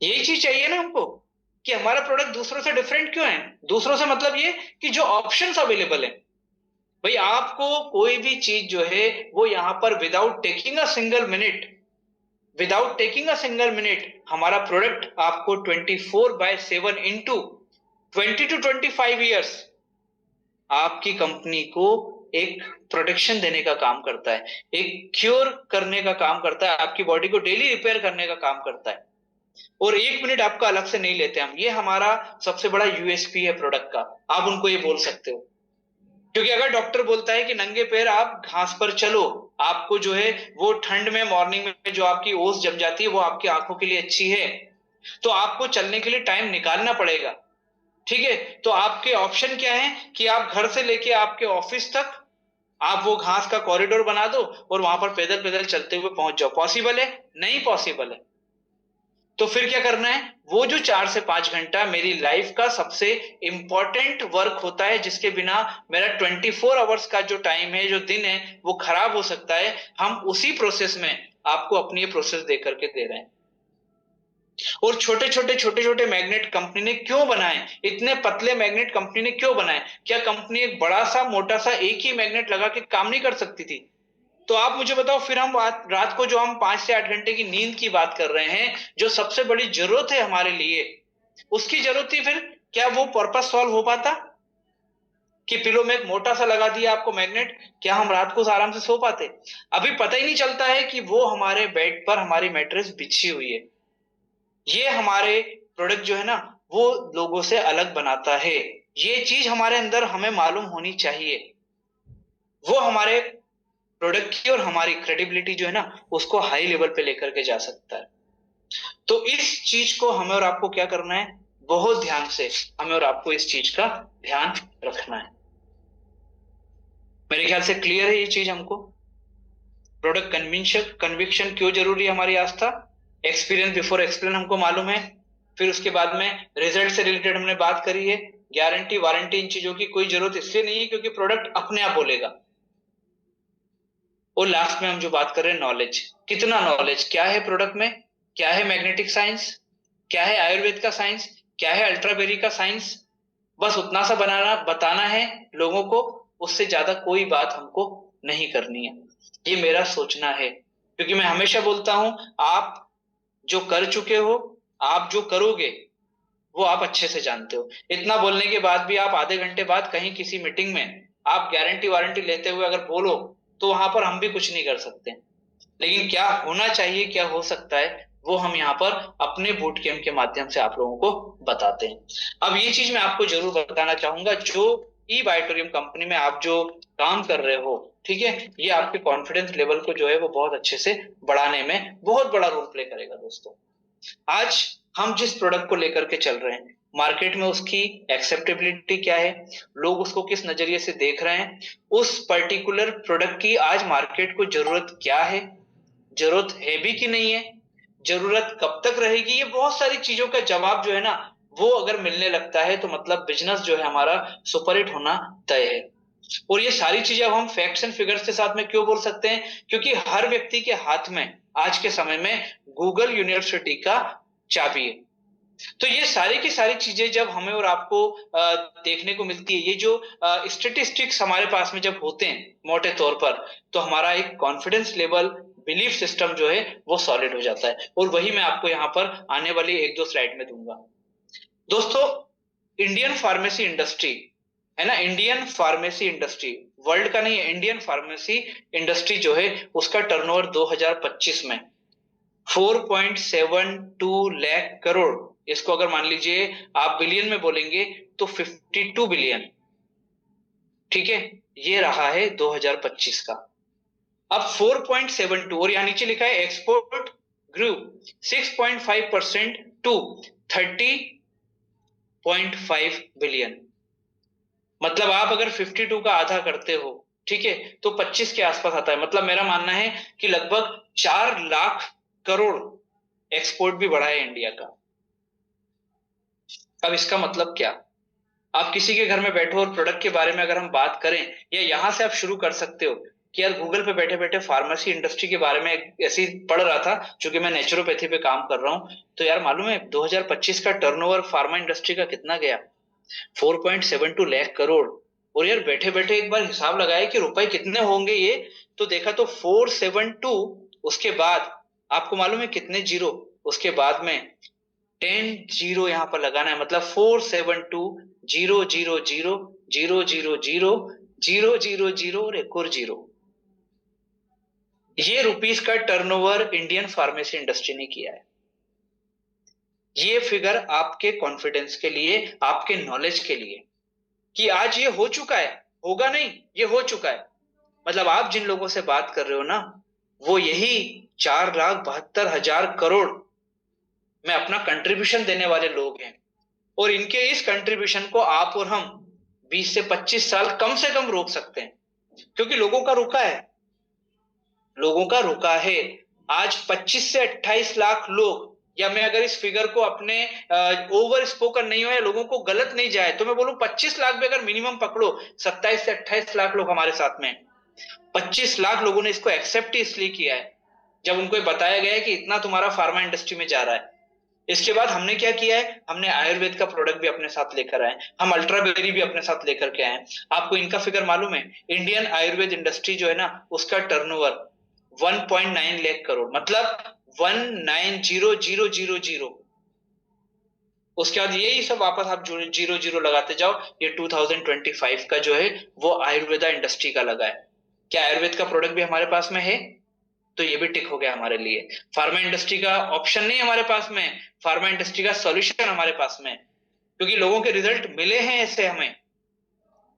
S2: यही चीज चाहिए ना हमको कि हमारा प्रोडक्ट दूसरों से डिफरेंट क्यों है। दूसरों से मतलब ये कि जो ऑप्शंस अवेलेबल है, भाई आपको कोई भी चीज जो है वो यहां पर without taking a single minute हमारा प्रोडक्ट आपको 24/7 इंटू 20 to 25 years आपकी कंपनी को एक प्रोटेक्शन देने का काम करता है, एक क्योर करने का काम करता है, आपकी बॉडी को डेली रिपेयर करने का काम करता है। और 1 मिनट आपका अलग से नहीं लेते हम। ये हमारा सबसे बड़ा यूएसपी है प्रोडक्ट का, आप उनको ये बोल सकते हो। क्योंकि अगर डॉक्टर बोलता है कि नंगे पैर आप घास पर चलो, आपको जो है वो ठंड में मॉर्निंग में जो आपकी ओस जम जाती है वो आपकी आंखों के लिए अच्छी है, तो आपको चलने के लिए टाइम निकालना पड़ेगा। ठीक है। तो आपके ऑप्शन क्या है कि आप घर से लेके आपके ऑफिस तक आप वो घास का कॉरिडोर बना दो और वहां पर पैदल पैदल चलते हुए पहुंच जाओ। पॉसिबल है? नहीं पॉसिबल है। तो फिर क्या करना है? वो जो 4 से 5 घंटा मेरी लाइफ का सबसे इंपॉर्टेंट वर्क होता है, जिसके बिना मेरा 24 आवर्स का जो टाइम है, जो दिन है, वो खराब हो सकता है, हम उसी प्रोसेस में आपको अपनी ये प्रोसेस दे करके दे रहे हैं। और छोटे छोटे मैग्नेट कंपनी ने क्यों बनाए? इतने पतले मैग्नेट कंपनी ने क्यों बनाए? क्या कंपनी एक बड़ा सा मोटा सा एक ही मैग्नेट लगा के काम नहीं कर सकती थी? तो आप मुझे बताओ, फिर हम रात को जो हम 5 से 8 घंटे की नींद की बात कर रहे हैं, जो सबसे बड़ी जरूरत है हमारे लिए, उसकी जरूरत थी, फिर क्या वो पर्पस सॉल्व हो पाता? कि पिलो में एक मोटा सा लगा दिया आपको मैग्नेट, क्या हम रात को आराम से सो पाते? अभी पता ही नहीं चलता है कि वो हमारे बेड पर हमारी मैट्रेस बिछी हुई है। ये हमारे प्रोडक्ट जो है ना, वो लोगों से अलग बनाता है। ये चीज हमारे अंदर हमें मालूम होनी चाहिए। वो हमारे प्रोडक्ट की और हमारी क्रेडिबिलिटी जो है ना, उसको हाई लेवल पे लेकर के जा सकता है। तो इस चीज को हमें और आपको क्या करना है? बहुत ध्यान से हमें और आपको इस चीज का ध्यान रखना है। मेरे ख्याल से क्लियर है ये चीज हमको। प्रोडक्ट कन्विक्शन क्यों जरूरी है? हमारी आस्था, एक्सपीरियंस बिफोर एक्सप्लेन हमको मालूम है। फिर उसके बाद में रिजल्ट से रिलेटेड हमने बात करी है। गारंटी वारंटी इन चीजों की कोई जरूरत इसलिए नहीं है क्योंकि प्रोडक्ट अपने आप बोलेगा। और लास्ट में हम जो बात कर रहे हैं, नॉलेज। कितना नॉलेज? क्या है प्रोडक्ट में? क्या है मैग्नेटिक साइंस? क्या है आयुर्वेद का साइंस? क्या है अल्ट्राबेरी का साइंस? बस उतना सा बताना है लोगों को। उससे ज्यादा कोई बात हमको नहीं करनी है। ये मेरा सोचना है, क्योंकि मैं हमेशा बोलता हूं, आप जो कर चुके हो, आप जो करोगे, वो आप अच्छे से जानते हो। इतना बोलने के बाद भी आप आधे घंटे बाद कहीं किसी मीटिंग में आप गारंटी वारंटी लेते हुए अगर बोलो, तो वहां पर हम भी कुछ नहीं कर सकते। लेकिन क्या होना चाहिए, क्या हो सकता है, वो हम यहाँ पर अपने बूट कैंप के माध्यम से आप लोगों को बताते हैं। अब ये चीज मैं आपको जरूर बताना चाहूंगा, जो ई बायोटोरियम कंपनी में आप जो काम कर रहे हो, ठीक है, ये आपके कॉन्फिडेंस लेवल को जो है वो बहुत अच्छे से बढ़ाने में बहुत बड़ा रोल प्ले करेगा। दोस्तों, आज हम जिस प्रोडक्ट को लेकर के चल रहे हैं, मार्केट में उसकी एक्सेप्टेबिलिटी क्या है, लोग उसको किस नजरिए से देख रहे हैं, उस पर्टिकुलर प्रोडक्ट की आज मार्केट को जरूरत क्या है, जरूरत है भी कि नहीं है, जरूरत कब तक रहेगी, ये बहुत सारी चीजों का जवाब जो है ना, वो अगर मिलने लगता है तो मतलब बिजनेस जो है हमारा सुपरहिट होना तय है। और ये सारी चीजें अब हम फैक्ट्स एंड फिगर्स के साथ में क्यों बोल सकते हैं? क्योंकि हर व्यक्ति के हाथ में आज के समय में गूगल यूनिवर्सिटी का चाबी है। तो ये सारी की सारी चीजें जब हमें और आपको देखने को मिलती है, ये जो स्टेटिस्टिक्स हमारे पास में जब होते हैं मोटे तौर पर, तो हमारा एक कॉन्फिडेंस लेवल, बिलीफ सिस्टम जो है वो सॉलिड हो जाता है। और वही मैं आपको यहाँ पर आने वाली 1-2 स्लाइड में दूंगा। दोस्तों, इंडियन फार्मेसी इंडस्ट्री है ना, इंडियन फार्मेसी इंडस्ट्री, वर्ल्ड का नहीं है, इंडियन फार्मेसी इंडस्ट्री जो है उसका टर्नओवर 2025 में 4.72 लाख करोड़, इसको अगर मान लीजिए आप बिलियन में बोलेंगे तो 52 बिलियन, ठीक है, ये रहा है 2025 का। अब 4.72, और यहां नीचे लिखा है एक्सपोर्ट ग्रू 6.5% टू 30.5 बिलियन। मतलब आप अगर 52 का आधा करते हो, ठीक है, तो 25 के आसपास आता है। मतलब मेरा मानना है कि लगभग 4 लाख करोड़ एक्सपोर्ट भी बढ़ा है इंडिया का। अब इसका मतलब क्या? आप किसी के घर में बैठो और प्रोडक्ट के बारे में अगर हम बात करें, या यहां से आप शुरू कर सकते हो कि यार गूगल पे बैठे बैठे फार्मेसी इंडस्ट्री के बारे में ऐसे ही पढ़ रहा था, चूंकि मैं नेचुरोपैथी पे काम कर रहा हूं, तो यार मालूम है 2025 का टर्नओवर फार्मा इंडस्ट्री का कितना गया? 4.72 लाख करोड़। और यार बैठे बैठे एक बार हिसाब लगाया कि रुपए कितने होंगे ये, तो देखा तो 472, उसके बाद आपको मालूम है कितने जीरो, उसके बाद में 10 जीरो यहां पर लगाना है। मतलब 472 zero zero zero zero zero zero zero zero zero और एक और जीरो, ये रुपीस का टर्नओवर इंडियन फार्मेसी इंडस्ट्री ने किया है। ये फिगर आपके कॉन्फिडेंस के लिए, आपके नॉलेज के लिए, कि आज ये हो चुका है, होगा नहीं, ये हो चुका है। मतलब आप जिन लोगों से बात कर रहे हो ना, वो यही 4,72,000 करोड़ में अपना कंट्रीब्यूशन देने वाले लोग हैं। और इनके इस कंट्रीब्यूशन को आप और हम 20 से 25 साल कम से कम रोक सकते हैं। क्योंकि लोगों का रुका है, लोगों का रुका है। आज 25 से 28 लाख लोग, या मैं अगर इस फिगर को अपने ओवर स्पोकन नहीं हो या लोगों को गलत नहीं जाए तो मैं बोलूं 25 लाख भी अगर मिनिमम पकड़ो, 27 से 28 लाख लोग हमारे साथ में हैं। 25 लाख लोगों ने इसको एक्सेप्ट ही इसलिए किया है जब उनको ये बताया गया है कि इतना तुम्हारा फार्मा इंडस्ट्री में जा रहा है। इसके बाद हमने क्या किया है, हमने आयुर्वेद का प्रोडक्ट भी अपने साथ लेकर आए, हम अल्ट्राबेरी भी अपने साथ लेकर के आए हैं। आपको इनका फिगर मालूम है? इंडियन आयुर्वेद इंडस्ट्री जो है ना, उसका टर्नओवर 1.9 लाख करोड़, मतलब 190000। उसके बाद यही सब वापस आप जीरो जीरो लगाते जाओ, ये 2025 का जो है वो आयुर्वेदा इंडस्ट्री का लगा है। क्या आयुर्वेद का प्रोडक्ट भी हमारे पास में है? तो ये भी टिक हो गया हमारे लिए। फार्मा इंडस्ट्री का ऑप्शन नहीं हमारे पास में, फार्मा इंडस्ट्री का सॉल्यूशन हमारे पास में, क्योंकि लोगों के रिजल्ट मिले हैं ऐसे हमें।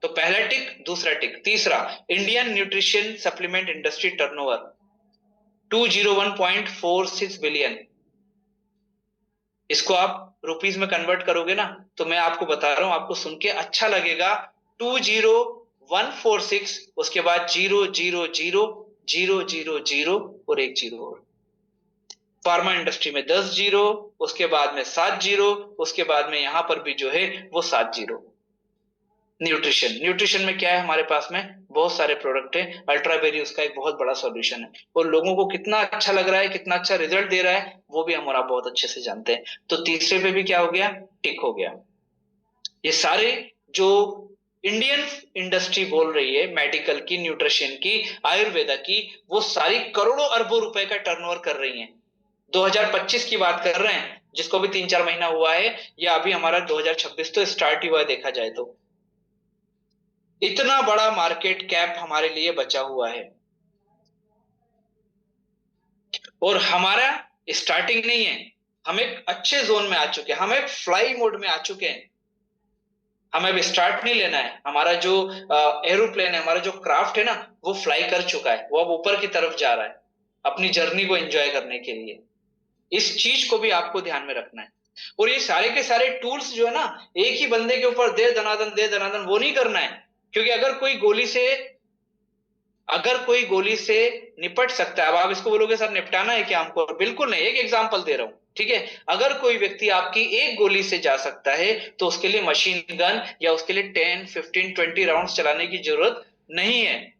S2: तो पहला टिक, दूसरा टिक। तीसरा, Indian nutrition supplement industry turnover 201.46 billion. इसको आप रुपीस में कन्वर्ट करोगे ना, तो मैं आपको बता रहा हूं, आपको सुन के अच्छा लगेगा। 20146, उसके बाद 00000 और एक जीरो और। फार्मा इंडस्ट्री में 10 जीरो, उसके बाद में 7 जीरो, उसके बाद में यहां पर भी जो है वो 7 जीरो। न्यूट्रिशन, न्यूट्रिशन में क्या है हमारे पास में? बहुत सारे प्रोडक्ट है, अल्ट्राबेरी उसका एक बहुत बड़ा सॉल्यूशन है, और लोगों को कितना अच्छा लग रहा है, कितना अच्छा रिजल्ट दे रहा है, वो भी हम और आप बहुत अच्छे से जानते हैं। तो तीसरे पे भी क्या हो गया? टिक हो गया। ये सारे जो इंडियन इंडस्ट्री बोल रही है, मेडिकल की, न्यूट्रिशन की, आयुर्वेदा की, वो सारी करोड़ों अरबों रुपए का टर्नओवर कर रही हैं। 2025 की बात कर रहे हैं, जिसको भी 3-4 महीना हुआ है, या अभी हमारा 2026 तो स्टार्ट ही हुआ है देखा जाए तो। इतना बड़ा मार्केट कैप हमारे लिए बचा हुआ है, और हमारा स्टार्टिंग नहीं है, हम एक अच्छे जोन में आ चुके हैं, हम एक फ्लाई मोड में आ चुके हैं। हमें अब स्टार्ट नहीं लेना है, हमारा जो एरोप्लेन है, हमारा जो क्राफ्ट है ना, वो फ्लाई कर चुका है, वो अब ऊपर की तरफ जा रहा है अपनी जर्नी को एंजॉय करने के लिए। इस चीज को भी आपको ध्यान में रखना है। और ये सारे के सारे टूल्स जो है ना, एक ही बंदे के ऊपर दे दनादन वो नहीं करना है, क्योंकि अगर कोई गोली से निपट सकता है, अब आप इसको बोलोगे सर निपटाना है क्या हमको? बिल्कुल नहीं, एक एग्जांपल दे रहा हूं, ठीक है? अगर कोई व्यक्ति आपकी एक गोली से जा सकता है, तो उसके लिए मशीन गन या उसके लिए 10, 15, 20 राउंड्स चलाने की जरूरत नहीं है।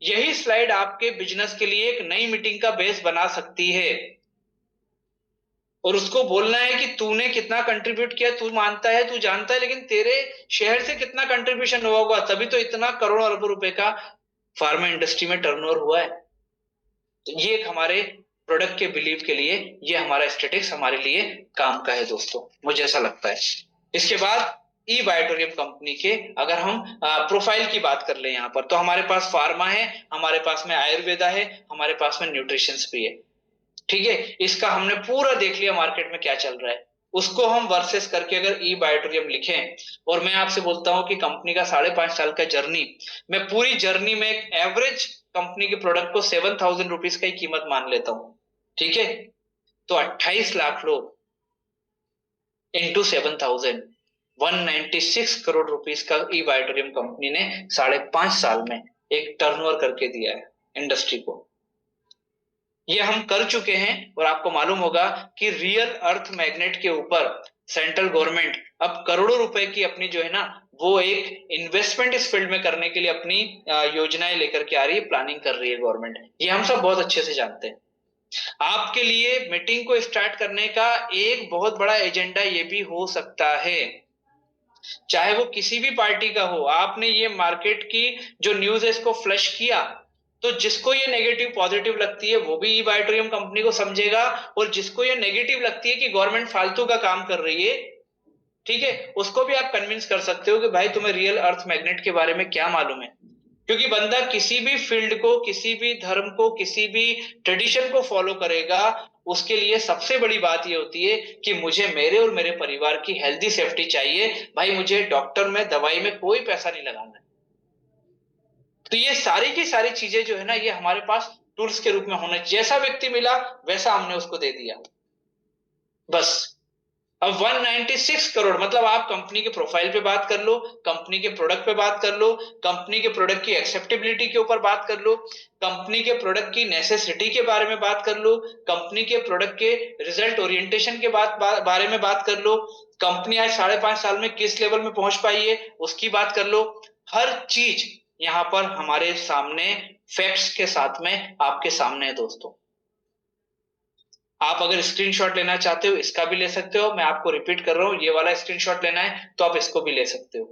S2: यही स्लाइड आपके बिजनेस के लिए एक नई मीटिंग का बेस बना सकती है, और उसको बोलना है कि तूने कितना कंट्रीब्यूट किया, तू मानता है, तू जानता है, लेकिन तेरे शहर से कितना कंट्रीब्यूशन हुआ होगा, तभी तो इतना करोड़ों अरबों रुपए का फार्मा इंडस्ट्री में टर्नओवर हुआ है। तो ये एक हमारे प्रोडक्ट के बिलीव के लिए, ये हमारा स्टेटिक्स हमारे लिए काम का है दोस्तों, मुझे ऐसा लगता है। इसके बाद ई बायोटोरियम कंपनी के अगर हम प्रोफाइल की बात कर ले यहाँ पर, तो हमारे पास फार्मा है, हमारे पास में आयुर्वेदा है, हमारे पास में न्यूट्रिशंस भी है, ठीक है? इसका हमने पूरा देख लिया मार्केट में क्या चल रहा है, उसको हम वर्सेस करके अगर ई बायोटोरियम लिखें, और मैं आपसे बोलता हूं कि कंपनी का 5.5 साल का जर्नी, मैं पूरी जर्नी में एक एवरेज कंपनी के प्रोडक्ट को 7,000 रुपीज का ही कीमत मान लेता हूं, ठीक है? तो 28 लाख लोग इंटू 7,000, 196 करोड़ रुपीस का ई बायोटोरियम कंपनी ने 5.5 साल में एक टर्नओवर करके दिया है इंडस्ट्री को। ये हम कर चुके हैं, और आपको मालूम होगा कि रियल अर्थ मैग्नेट के ऊपर सेंट्रल गवर्नमेंट अब करोड़ों रुपए की अपनी जो है ना, वो एक इन्वेस्टमेंट इस फील्ड में करने के लिए अपनी योजनाएं लेकर के आ रही है, प्लानिंग कर रही है गवर्नमेंट। ये हम सब बहुत अच्छे से जानते हैं। आपके लिए मीटिंग को स्टार्ट करने का एक बहुत बड़ा एजेंडा ये भी हो सकता है, चाहे वो किसी भी पार्टी का हो। आपने ये मार्केट की जो न्यूज है इसको फ्लश किया, तो जिसको ये नेगेटिव पॉजिटिव लगती है वो भी ई बायोटोरियम कंपनी को समझेगा, और जिसको ये नेगेटिव लगती है कि गवर्नमेंट फालतू का काम कर रही है, ठीक है, उसको भी आप कन्विंस कर सकते हो कि भाई तुम्हें रियल अर्थ मैग्नेट के बारे में क्या मालूम है। क्योंकि बंदा किसी भी फील्ड को, किसी भी धर्म को, किसी भी ट्रेडिशन को फॉलो करेगा, उसके लिए सबसे बड़ी बात ये होती है कि मुझे मेरे और मेरे परिवार की हेल्दी सेफ्टी चाहिए, भाई मुझे डॉक्टर में, दवाई में कोई पैसा नहीं लगाना है। तो ये सारी की सारी चीजें जो है ना, ये हमारे पास टूल्स के रूप में होना, जैसा व्यक्ति मिला वैसा हमने उसको दे दिया, बस। अब 196 करोड़, मतलब आप कंपनी के प्रोफाइल पे बात कर लो, कंपनी के प्रोडक्ट पे बात कर लो, कंपनी के प्रोडक्ट की एक्सेप्टेबिलिटी के ऊपर बात कर लो, कंपनी के प्रोडक्ट की नेसेसिटी के बारे में बात कर लो, कंपनी के प्रोडक्ट के रिजल्ट ओरिएंटेशन के बारे में बात कर लो, कंपनी आज 5.5 साल में किस लेवल में पहुंच पाई है उसकी बात कर लो। हर चीज यहां पर हमारे सामने फैक्ट्स के साथ में आपके सामने है दोस्तों। आप अगर स्क्रीनशॉट लेना चाहते हो इसका भी ले सकते हो, मैं आपको रिपीट कर रहा हूं, ये वाला स्क्रीनशॉट लेना है तो आप इसको भी ले सकते हो।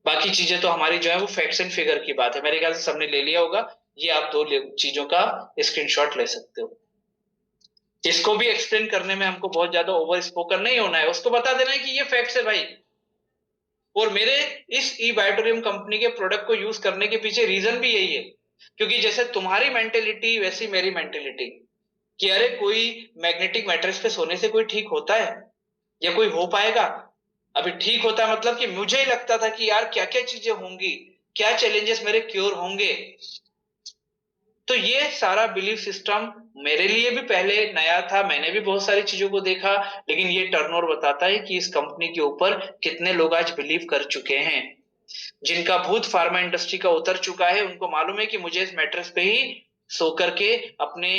S2: बाकी चीजें तो हमारी जो है वो फैक्ट्स एंड फिगर की बात है, मेरे ख्याल से सबने ले लिया होगा। ये आप दो चीजों का स्क्रीनशॉट ले सकते हो। इसको भी एक्सप्लेन करने में हमको बहुत ज्यादा ओवर स्पोकन नहीं होना है, उसको बता देना है कि ये फैक्ट्स है भाई। और मेरे इस ई बायोटोरियम कंपनी के प्रोडक्ट को यूज करने के पीछे रीजन भी यही है, क्योंकि जैसे तुम्हारी मेंटेलिटी वैसी मेरी मेंटेलिटी, कि अरे कोई मैग्नेटिक मैट्रेस पे सोने से कोई ठीक होता है या कोई हो पाएगा। अभी ठीक होता है मतलब कि मुझे ही लगता था कि यार क्या क्या चीजें होंगी, क्या चैलेंजेस मेरे क्योर होंगे। तो ये सारा बिलीफ सिस्टम मेरे लिए भी पहले नया था, मैंने भी बहुत सारी चीजों को देखा, लेकिन ये टर्नओवर बताता है कि इस कंपनी के ऊपर कितने लोग आज बिलीव कर चुके हैं। जिनका भूत फार्मा इंडस्ट्री का उतर चुका है उनको मालूम है कि मुझे इस मैट्रेस पे ही सो करके अपने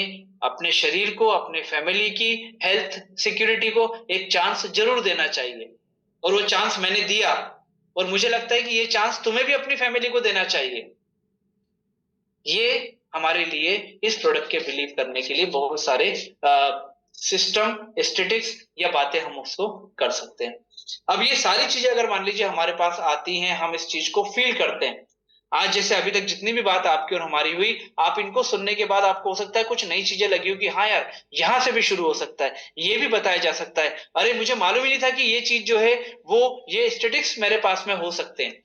S2: अपने शरीर को, अपने फैमिली की हेल्थ सिक्योरिटी को एक चांस जरूर देना चाहिए। और वो चांस मैंने दिया, और मुझे लगता है कि ये चांस तुम्हें भी अपनी फैमिली को देना चाहिए। ये हमारे लिए इस प्रोडक्ट के बिलीव करने के लिए बहुत सारे सिस्टम एस्थेटिक्स या बातें हम उसको कर सकते हैं। अब ये सारी चीजें अगर मान लीजिए हमारे पास आती हैं, हम इस चीज को फील करते हैं। आज जैसे अभी तक जितनी भी बात आपकी और हमारी हुई, आप इनको सुनने के बाद आपको हो सकता है कुछ नई चीजें लगी हो कि हाँ यार यहां से भी शुरू हो सकता है, ये भी बताया जा सकता है, अरे मुझे मालूम ही नहीं था कि ये चीज जो है वो ये एस्थेटिक्स मेरे पास में हो सकते हैं।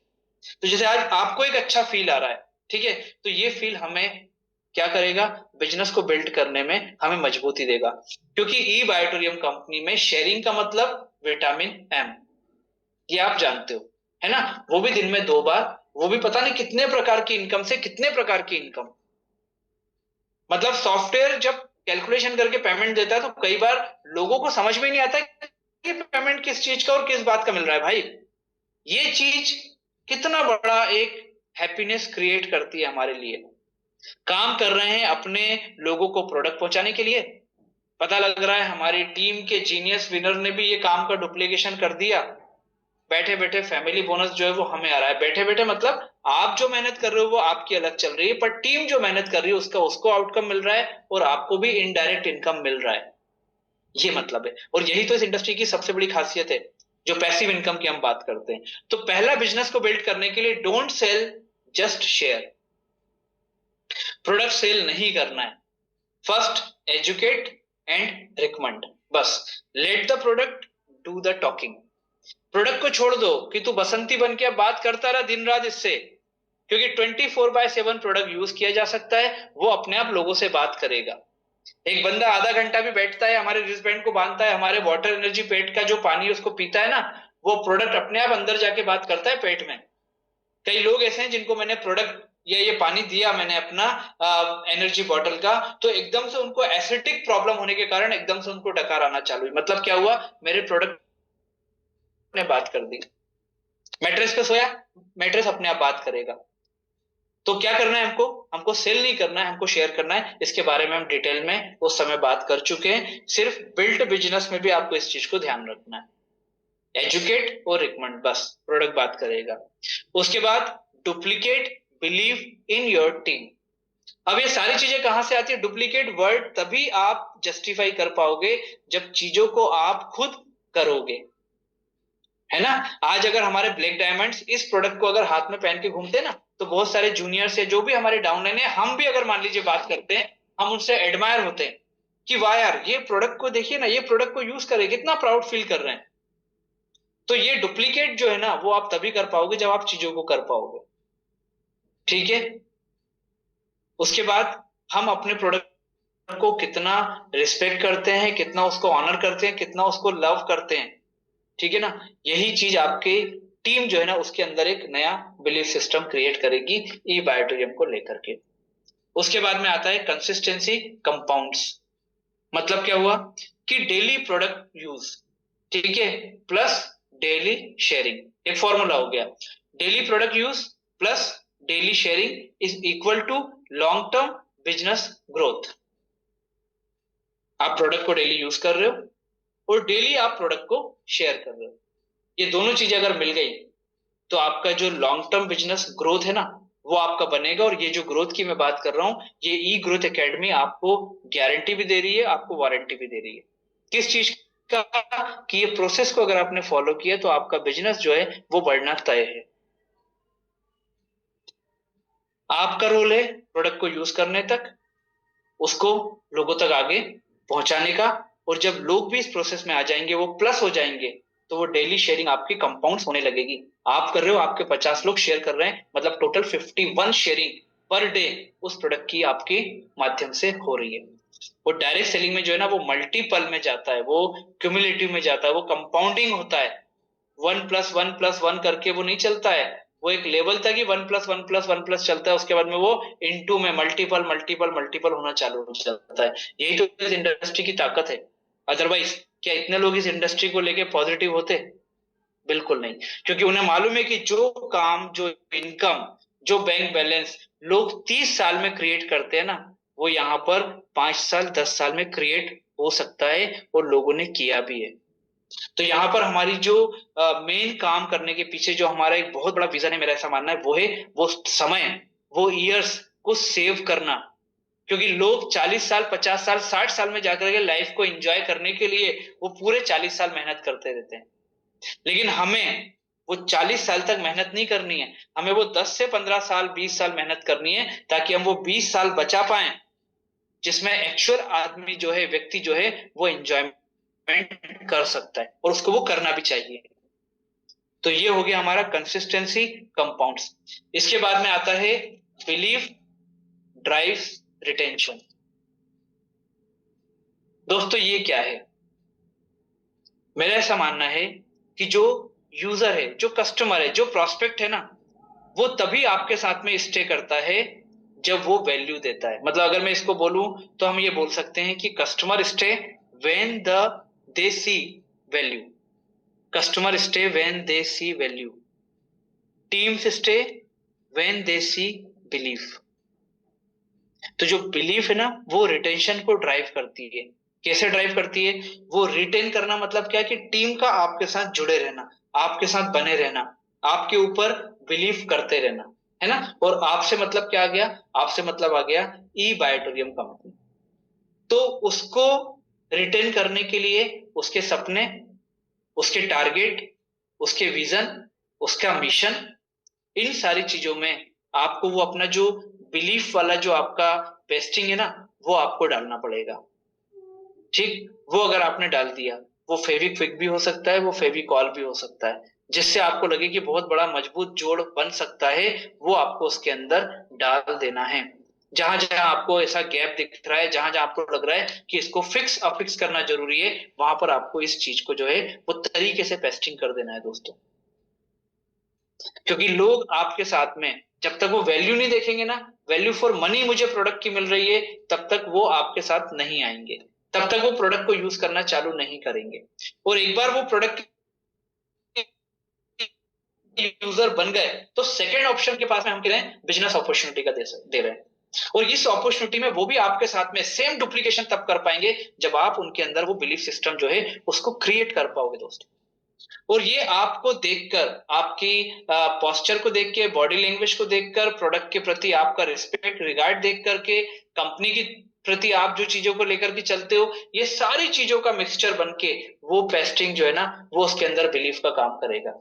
S2: तो जैसे आज आपको एक अच्छा फील आ रहा है, ठीक है, तो ये फील हमें क्या करेगा, बिजनेस को बिल्ड करने में हमें मजबूती देगा। क्योंकि ई बायोटोरियम कंपनी में शेयरिंग का मतलब विटामिन एम, ये आप जानते हो, है ना, वो भी दिन में 2 बार, वो भी पता नहीं कितने प्रकार की इनकम से कितने प्रकार की इनकम। मतलब सॉफ्टवेयर जब कैलकुलेशन करके पेमेंट देता है तो कई बार लोगों को समझ में नहीं आता कि पेमेंट किस चीज का और किस बात का मिल रहा है भाई। ये चीज कितना बड़ा एक हैप्पीनेस क्रिएट करती है हमारे लिए। काम कर रहे हैं अपने लोगों को प्रोडक्ट पहुंचाने के लिए, पता लग रहा है हमारी टीम के जीनियस विनर ने भी ये काम का डुप्लीकेशन कर दिया, बैठे बैठे फैमिली बोनस जो है वो हमें आ रहा है। बैठे बैठे मतलब आप जो मेहनत कर रहे हो वो आपकी अलग चल रही है, पर टीम जो मेहनत कर रही है उसका उसको आउटकम मिल रहा है और आपको भी इनडायरेक्ट इनकम मिल रहा है। ये मतलब है, और यही तो इस इंडस्ट्री की सबसे बड़ी खासियत है जो पैसिव इनकम की हम बात करते हैं। तो पहला बिजनेस को बिल्ड करने के लिए don't sell, just share. Product sell नहीं करना है, फर्स्ट एजुकेट एंड रिकमेंड, बस let the product do the talking. Product को छोड़ दो कि तू बसंती बन के बात करता रहा दिन रात इससे, क्योंकि 24/7 प्रोडक्ट यूज किया जा सकता है, वो अपने आप लोगों से बात करेगा। एक बंदा आधा घंटा भी बैठता है, हमारे रिस्टबैंड को बांधता है, हमारे वाटर एनर्जी पेट का जो पानी उसको पीता है ना, वो प्रोडक्ट अपने आप अंदर जाके बात करता है पेट में। कई लोग ऐसे हैं जिनको मैंने प्रोडक्ट या ये पानी दिया मैंने अपना एनर्जी बॉटल का, तो एकदम से उनको एसिडिक प्रॉब्लम होने के कारण एकदम से उनको डकार आना चालू हुई। मतलब क्या हुआ, मेरे प्रोडक्ट ने बात कर दी। मैट्रेस पे सोया, मैट्रेस अपने आप बात करेगा। तो क्या करना है हमको, हमको सेल नहीं करना है, हमको शेयर करना है। इसके बारे में हम डिटेल में उस समय बात कर चुके हैं। सिर्फ बिल्ड बिजनेस में भी आपको इस चीज को ध्यान रखना है, एजुकेट और रिकमेंड, बस प्रोडक्ट बात करेगा। उसके बाद duplicate, believe in your team. अब ये सारी चीजें कहां से आती है, डुप्लीकेट वर्ड तभी आप जस्टिफाई कर पाओगे जब चीजों को आप खुद करोगे, है ना। आज अगर हमारे ब्लैक डायमंड्स इस प्रोडक्ट को अगर हाथ में पहन के घूमते ना, तो बहुत सारे जूनियर्स है जो भी हमारे डाउनलाइन है, हम भी अगर मान लीजिए बात करते हैं, हम उनसे एडमायर होते हैं कि वाह यार ये प्रोडक्ट को देखिए ना, ये प्रोडक्ट को यूज करे कितना प्राउड फील कर रहे हैं। तो ये डुप्लीकेट जो है ना वो आप तभी कर पाओगे जब आप चीजों को कर पाओगे, ठीक है। उसके बाद हम अपने प्रोडक्ट को कितना रिस्पेक्ट करते हैं, कितना उसको ऑनर करते हैं, कितना उसको लव करते हैं, ठीक है ना। यही चीज आपके टीम जो है ना उसके अंदर एक नया बिलीफ सिस्टम क्रिएट करेगी ई बायोटोरियम को लेकर के। उसके बाद में आता है कंसिस्टेंसी कंपाउंड्स। मतलब क्या हुआ कि डेली प्रोडक्ट यूज, ठीक है, प्लस डेली शेयरिंग, एक फॉर्मूला हो गया। Daily product use plus daily sharing is equal to long term business growth. आप प्रोडक्ट को डेली यूज कर रहे हो और डेली आप प्रोडक्ट को शेयर कर रहे हो, ये दोनों चीजें अगर मिल गई तो आपका जो लॉन्ग टर्म बिजनेस ग्रोथ है ना वो आपका बनेगा। और ये जो ग्रोथ की मैं बात कर रहा हूं, ये ई ग्रोथ एकेडमी आपको गारंटी भी दे रही है, आपको वारंटी भी दे रही है। किस चीज का? कि ये प्रोसेस को अगर आपने फॉलो किया तो आपका बिजनेस जो है वो बढ़ना तय है। आपका रोल है प्रोडक्ट को यूज करने तक, उसको लोगों तक आगे पहुंचाने का, और जब लोग भी इस प्रोसेस में आ जाएंगे, वो प्लस हो जाएंगे, तो वो डेली शेयरिंग आपकी कंपाउंड होने लगेगी। आप कर रहे हो, आपके 50 लोग शेयर कर रहे हैं, मतलब टोटल 51 शेयरिंग पर डे उस प्रोडक्ट की आपके माध्यम से हो रही है। वो डायरेक्ट सेलिंग में जो है ना वो मल्टीपल में जाता है, वो क्यूमुलेटिव में जाता है, वो कंपाउंडिंग होता है। 1+1+1 करके वो नहीं चलता है, वो एक लेवल तक ही 1+1+1+ चलता है, उसके बाद में वो इनटू में मल्टीपल मल्टीपल मल्टीपल होना चालू हो जाता है। यही तो इस इंडस्ट्री की ताकत है। अदरवाइज क्या इतने लोग इस इंडस्ट्री को लेके पॉजिटिव होते? बिल्कुल नहीं, क्योंकि उन्हें मालूम है कि जो काम, जो इनकम, जो बैंक बैलेंस लोग 30 साल में क्रिएट करते हैं ना, वो यहाँ पर 5 साल 10 साल में क्रिएट हो सकता है, और लोगों ने किया भी है। तो यहाँ पर हमारी जो मेन काम करने के पीछे जो हमारा एक बहुत बड़ा विजन है, मेरा ऐसा मानना है, वो है वो समय, वो ईयर्स को सेव करना। क्योंकि लोग 40 साल 50 साल 60 साल में जाकर के लाइफ को एंजॉय करने के लिए वो पूरे 40 साल मेहनत करते रहते हैं, लेकिन हमें वो 40 साल तक मेहनत नहीं करनी है, हमें वो 10 से 15 साल 20 साल मेहनत करनी है, ताकि हम वो 20 साल बचा पाए जिसमें एक्चुअल आदमी जो है, व्यक्ति जो है, वो एंजॉयमेंट कर सकता है, और उसको वो करना भी चाहिए। तो ये हो गया हमारा कंसिस्टेंसी कंपाउंड्स। इसके बाद में आता है बिलीफ ड्राइव्स रिटेंशन। दोस्तों ये क्या है? मेरा ऐसा मानना है कि जो यूजर है, जो कस्टमर है, जो प्रोस्पेक्ट है ना, वो तभी आपके साथ में स्टे करता है जब वो वैल्यू देता है। मतलब अगर मैं इसको बोलूं तो हम ये बोल सकते हैं कि customer stay when they see value. Customer stay when they see value. Teams stay when they see belief. तो जो बिलीफ है ना वो रिटेंशन को ड्राइव करती है। कैसे ड्राइव करती है? वो रिटेन करना मतलब क्या है कि टीम का आपके साथ जुड़े रहना, आपके साथ बने रहना, आपके ऊपर बिलीव करते रहना, है ना। और आपसे मतलब क्या आ गया? आपसे मतलब आ गया ई बायोटोरियम कंपनी। तो उसको रिटेन करने के लिए उसके सपने, उसके टारगेट, उसके विजन, उसका मिशन, इन सारी चीजों में आपको वो अपना जो बिलीफ वाला जो आपका पेस्टिंग है ना वो आपको डालना पड़ेगा। ठीक, वो अगर आपने डाल दिया, वो फेविक्विक भी हो सकता है, वो फेविकॉल भी हो सकता है, जिससे आपको लगे कि बहुत बड़ा मजबूत जोड़ बन सकता है, वो आपको उसके अंदर डाल देना है। जहां जहां आपको ऐसा गैप दिख रहा है, जहां जहां आपको लग रहा है कि इसको फिक्स अफिक्स करना जरूरी है, वहां पर आपको इस चीज को जो है वो तरीके से पेस्टिंग कर देना है दोस्तों। क्योंकि लोग आपके साथ में जब तक वो वैल्यू नहीं देखेंगे ना, वैल्यू फॉर मनी मुझे प्रोडक्ट की मिल रही है, तब तक वो आपके साथ नहीं आएंगे, तब तक वो प्रोडक्ट को यूज करना चालू नहीं करेंगे। और एक बार वो प्रोडक्ट यूजर बन गए तो सेकेंड ऑप्शन के पास में हम कह रहे हैं बिजनेस अपॉर्चुनिटी का दे रहे हैं। और इस अपॉर्चुनिटी में वो भी आपके साथ में सेम डुप्लीकेशन तब कर पाएंगे जब आप उनके अंदर वो बिलीफ सिस्टम जो है उसको क्रिएट कर पाओगे दोस्तों। और ये आपको देखकर, आपकी पोस्चर को देख के, बॉडी लैंग्वेज को देखकर, प्रोडक्ट के प्रति आपका रिस्पेक्ट रिगार्ड देख करके, कंपनी की प्रति आप जो चीजों को लेकर के चलते हो, ये सारी चीजों का मिक्सचर बन के वो पेस्टिंग जो है ना वो उसके अंदर बिलीफ का काम करेगा।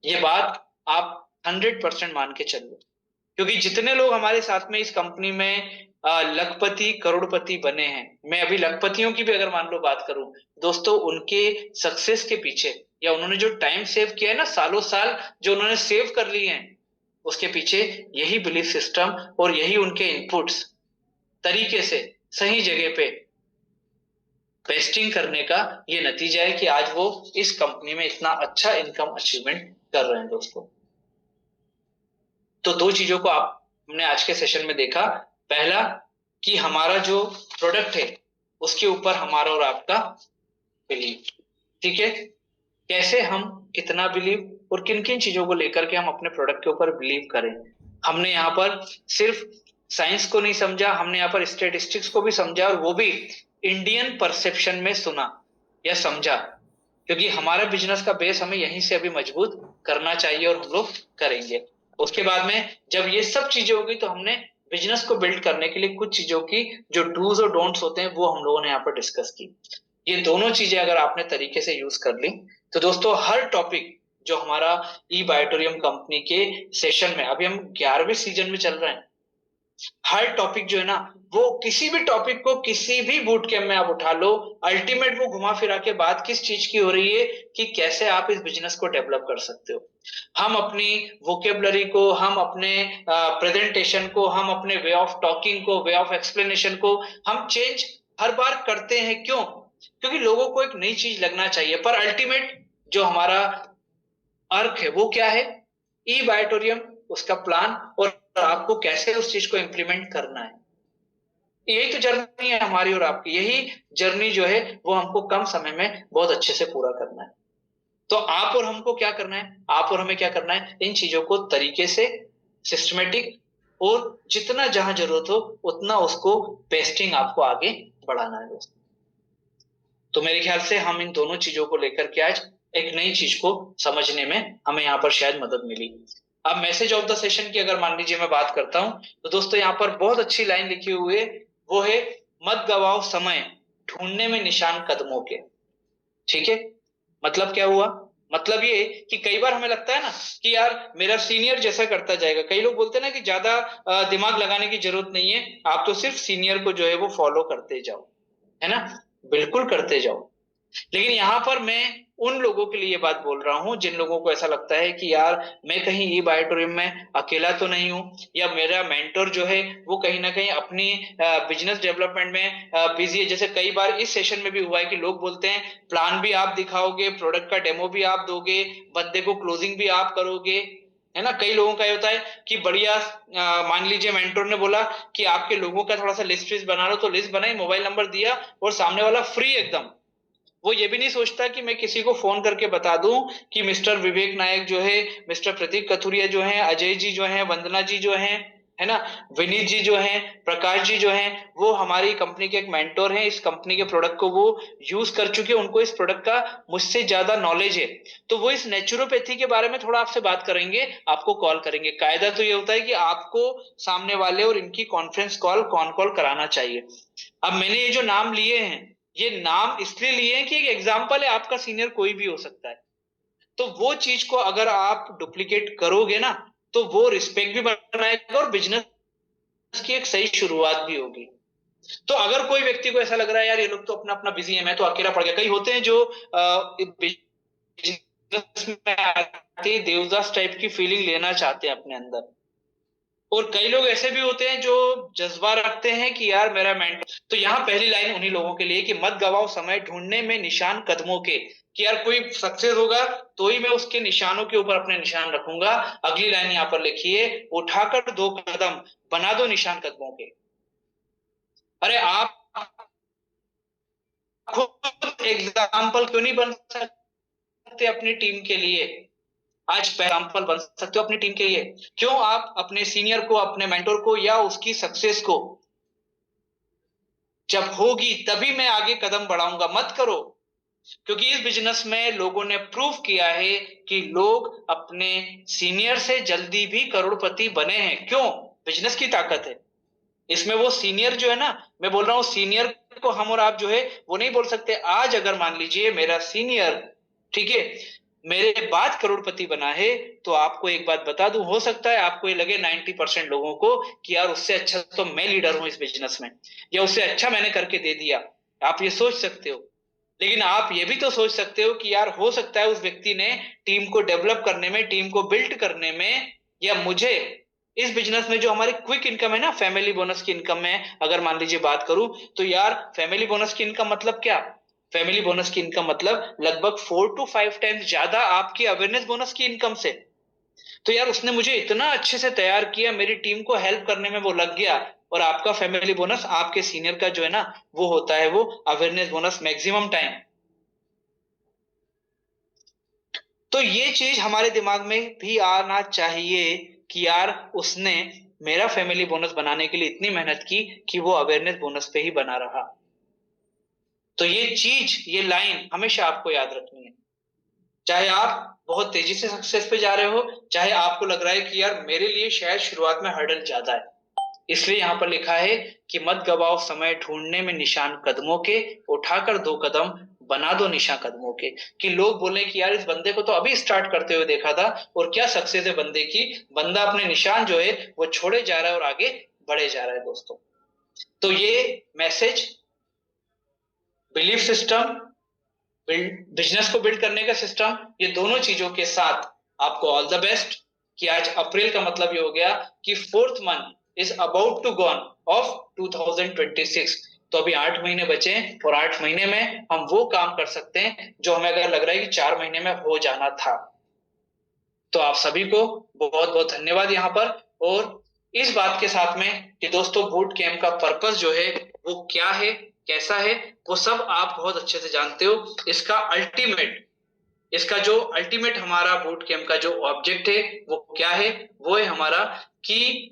S2: ये बात आप 100% मान के चलो। क्योंकि जितने लोग हमारे साथ में इस कंपनी में लखपति करोड़पति बने हैं, मैं अभी लखपतियों की भी अगर मान लो बात करूं दोस्तों, उनके सक्सेस के पीछे या उन्होंने जो टाइम सेव किया है ना, सालों साल जो उन्होंने सेव कर लिए हैं, उसके पीछे यही बिलीफ सिस्टम और यही उनके इनपुट्स तरीके से सही जगह पे पेस्टिंग करने का ये नतीजा है कि आज वो इस कंपनी में इतना अच्छा इनकम अचीवमेंट कर रहे हैं दोस्तों। तो दो चीजों को हमने आज के सेशन में देखा। पहला कि हमारा जो प्रोडक्ट है उसके ऊपर हमारा और आपका बिलीव। ठीक है, कैसे हम कितना बिलीव और किन किन चीजों को लेकर के हम अपने प्रोडक्ट के ऊपर बिलीव करें। हमने यहाँ पर सिर्फ साइंस को नहीं समझा, हमने यहाँ पर स्टेटिस्टिक्स को भी समझा, और वो भी इंडियन परसेप्शन में सुना या समझा, क्योंकि हमारा बिजनेस का बेस हमें यहीं से अभी मजबूत करना चाहिए और हम लोग करेंगे। उसके बाद में जब ये सब चीजें होगी तो हमने बिजनेस को बिल्ड करने के लिए कुछ चीजों की जो डूज और डोंट्स होते हैं वो हम लोगों ने यहाँ पर डिस्कस की। ये दोनों चीजें अगर आपने तरीके से यूज कर ली तो दोस्तों हर टॉपिक जो हमारा ई बायोटोरियम कंपनी के सेशन में, अभी हम 11वें सीजन में चल रहे हैं, हर टॉपिक जो है ना, वो किसी भी टॉपिक को किसी भी बूट कैंप में आप उठा लो, अल्टीमेट वो घुमा फिरा के बात किस चीज की हो रही है कि कैसे आप इस बिजनेस को डेवलप कर सकते हो। हम अपनी वोकेबलरी को, हम अपने प्रेजेंटेशन को, हम अपने वे ऑफ टॉकिंग को, वे ऑफ एक्सप्लेनेशन को हम चेंज हर बार करते हैं। क्यों? क्योंकि लोगों को एक नई चीज लगना चाहिए, पर अल्टीमेट जो हमारा अर्थ है वो क्या है? ई बायोटोरियम, उसका प्लान, और आपको कैसे उस चीज को इंप्लीमेंट करना है। यही तो जर्नी है हमारी और आपकी, यही जर्नी जो है वो हमको कम समय में बहुत अच्छे से पूरा करना है। तो आप और हमको क्या करना है, आप और हमें क्या करना है, इन चीजों को तरीके से सिस्टमेटिक और जितना जहां जरूरत हो उतना उसको पेस्टिंग आपको आगे बढ़ाना है दोस्तों। तो मेरे ख्याल से हम इन दोनों चीजों को लेकर के आज एक नई चीज को समझने में हमें यहाँ पर शायद मदद मिली। अब मैसेज ऑफ द सेशन की अगर मान लीजिए मैं बात करता हूं तो दोस्तों यहाँ पर बहुत अच्छी लाइन लिखी हुई है, वो है मत गवाओ समय ढूंढने में निशान कदमों के। ठीक है, मतलब क्या हुआ? मतलब ये कि कई बार हमें लगता है ना कि यार मेरा सीनियर जैसा करता जाएगा। कई लोग बोलते हैं ना कि ज्यादा दिमाग लगाने की जरूरत नहीं है, आप तो सिर्फ सीनियर को जो है वो फॉलो करते जाओ, है ना? बिल्कुल करते जाओ। लेकिन यहां पर मैं उन लोगों के लिए ये बात बोल रहा हूं जिन लोगों को ऐसा लगता है कि यार मैं कहीं ई बायोटोरियम में अकेला तो नहीं हूं, या मेरा मेंटर जो है वो कहीं ना कहीं अपनी बिजनेस डेवलपमेंट में बिजी है। जैसे कई बार इस सेशन में भी हुआ है कि लोग बोलते हैं प्लान भी आप दिखाओगे, प्रोडक्ट का डेमो भी आप दोगे, बंदे को क्लोजिंग भी आप करोगे, है ना? कई लोगों का ये होता है कि बढ़िया मान लीजिए मेंटोर ने बोला कि आपके लोगों का थोड़ा सा लिस्ट बना लो, तो लिस्ट बनाई, मोबाइल नंबर दिया, और सामने वाला फ्री एकदम। वो ये भी नहीं सोचता कि मैं किसी को फोन करके बता दूं कि मिस्टर विवेक नायक जो है, मिस्टर प्रतीक कथुरिया जो है, अजय जी जो है, वंदना जी जो है, है ना, विनीत जी जो है, प्रकाश जी जो है, वो हमारी कंपनी के एक मेंटोर हैं। इस कंपनी के प्रोडक्ट को वो यूज कर चुके हैं, उनको इस प्रोडक्ट का मुझसे ज्यादा नॉलेज है। तो वो इस नेचुरोपैथी के बारे में थोड़ा आपसे बात करेंगे, आपको कॉल करेंगे। कायदा तो ये होता है कि आपको सामने वाले और इनकी कॉन्फ्रेंस कॉल कॉन कॉल कराना चाहिए। अब मैंने ये जो नाम लिए हैं, ये नाम इसलिए लिए हैं कि एक एग्जाम्पल है, आपका सीनियर कोई भी हो सकता है। तो वो चीज को अगर आप डुप्लीकेट करोगे ना तो वो रिस्पेक्ट भी बनाएगा और बिजनेस की एक सही शुरुआत भी होगी। तो अगर कोई व्यक्ति को ऐसा लग रहा है यार ये लोग तो अपना अपना बिजी है, मैं तो अकेला पड़ गया। कई होते हैं जो बिजनेस में आते ही देवदास टाइप की फीलिंग लेना चाहते हैं अपने अंदर, और कई लोग ऐसे भी होते हैं जो जज्बा रखते हैं कि यार मेरा मेंटर। तो यहाँ पहली लाइन उन्हीं लोगों के लिए कि मत गवाओ समय ढूंढने में निशान कदमों के, कि यार कोई सक्सेस होगा तो ही मैं उसके निशानों के ऊपर अपने निशान रखूंगा। अगली लाइन यहाँ पर लिखिए, उठाकर 2 कदम बना दो निशान कदमों के। अरे आप खुद एग्जाम्पल क्यों नहीं बन सकते अपनी टीम के लिए? आज एग्जाम्पल बन सकते हो अपनी टीम के लिए। क्यों आप अपने सीनियर को, अपने मेंटोर को, या उसकी सक्सेस को जब होगी तभी मैं आगे कदम बढ़ाऊंगा मत करो। क्योंकि इस बिजनेस में लोगों ने प्रूव किया है कि लोग अपने सीनियर से जल्दी भी करोड़पति बने हैं। क्यों? बिजनेस की ताकत है इसमें। वो सीनियर जो है ना, मैं बोल रहा हूं सीनियर को हम और आप जो है वो नहीं बोल सकते। आज अगर मान लीजिए मेरा सीनियर, ठीक है, मेरे बाद करोड़पति बना है, तो आपको एक बात बता दूं, हो सकता है आपको ये लगे 90% लोगों को कि यार उससे अच्छा तो मैं लीडर हूं इस बिजनेस में, या उससे अच्छा मैंने करके दे दिया। आप ये सोच सकते हो। लेकिन आप ये भी तो सोच सकते हो कि यार हो सकता है उस व्यक्ति ने टीम को डेवलप करने में, टीम को बिल्ड करने में, या मुझे इस बिजनेस में जो हमारी क्विक इनकम है ना, फैमिली बोनस की इनकम में अगर मान लीजिए बात करूं, तो यार फैमिली बोनस की इनकम मतलब क्या? फैमिली बोनस की इनकम मतलब लगभग 4 to 5 टाइम्स ज्यादा आपकी अवेयरनेस बोनस की इनकम से। तो यार उसने मुझे इतना अच्छे से तैयार किया, मेरी टीम को हेल्प करने में वो लग गया। और आपका फैमिली बोनस आपके सीनियर का जो है ना वो होता है वो अवेयरनेस बोनस मैक्सिमम टाइम। तो ये चीज हमारे दिमाग में भी आना चाहिए कि यार उसने मेरा फैमिली बोनस बनाने के लिए इतनी मेहनत की कि वो अवेयरनेस बोनस पे ही बना रहा। तो ये चीज, ये लाइन हमेशा आपको याद रखनी है। चाहे आप बहुत तेजी से सक्सेस पे जा रहे हो, चाहे आपको लग रहा है कि यार मेरे लिए शायद शुरुआत में हर्डल ज्यादा है, इसलिए यहां पर लिखा है कि मत गवाओ समय ढूंढने में निशान कदमों के, उठाकर 2 कदम बना दो निशान कदमों के। कि लोग बोले कि यार इस बंदे को तो अभी स्टार्ट करते हुए देखा था और क्या सक्सेस है बंदे की, बंदा अपने निशान जो है वो छोड़े जा रहा है और आगे बढ़े जा रहा है दोस्तों। तो ये मैसेज, बिलीफ सिस्टम, बिजनेस को बिल्ड करने का सिस्टम, ये दोनों चीजों के साथ आपको ऑल द बेस्ट। कि आज अप्रैल का मतलब ये हो गया कि 4th month is about to gone of 2026। तो अभी 8 महीने बचे हैं और 8 महीने में हम वो काम कर सकते हैं जो हमें अगर लग रहा है कि 4 महीने में हो जाना था। तो आप सभी को बहुत बहुत धन्यवाद यहाँ पर। और इस बात के साथ में कि दोस्तों बूट कैंप का पर्पस जो है वो क्या है, कैसा है, वो सब आप बहुत अच्छे से जानते हो। इसका जो अल्टीमेट हमारा बूट कैंप का जो ऑब्जेक्ट है वो क्या है, वो है हमारा कि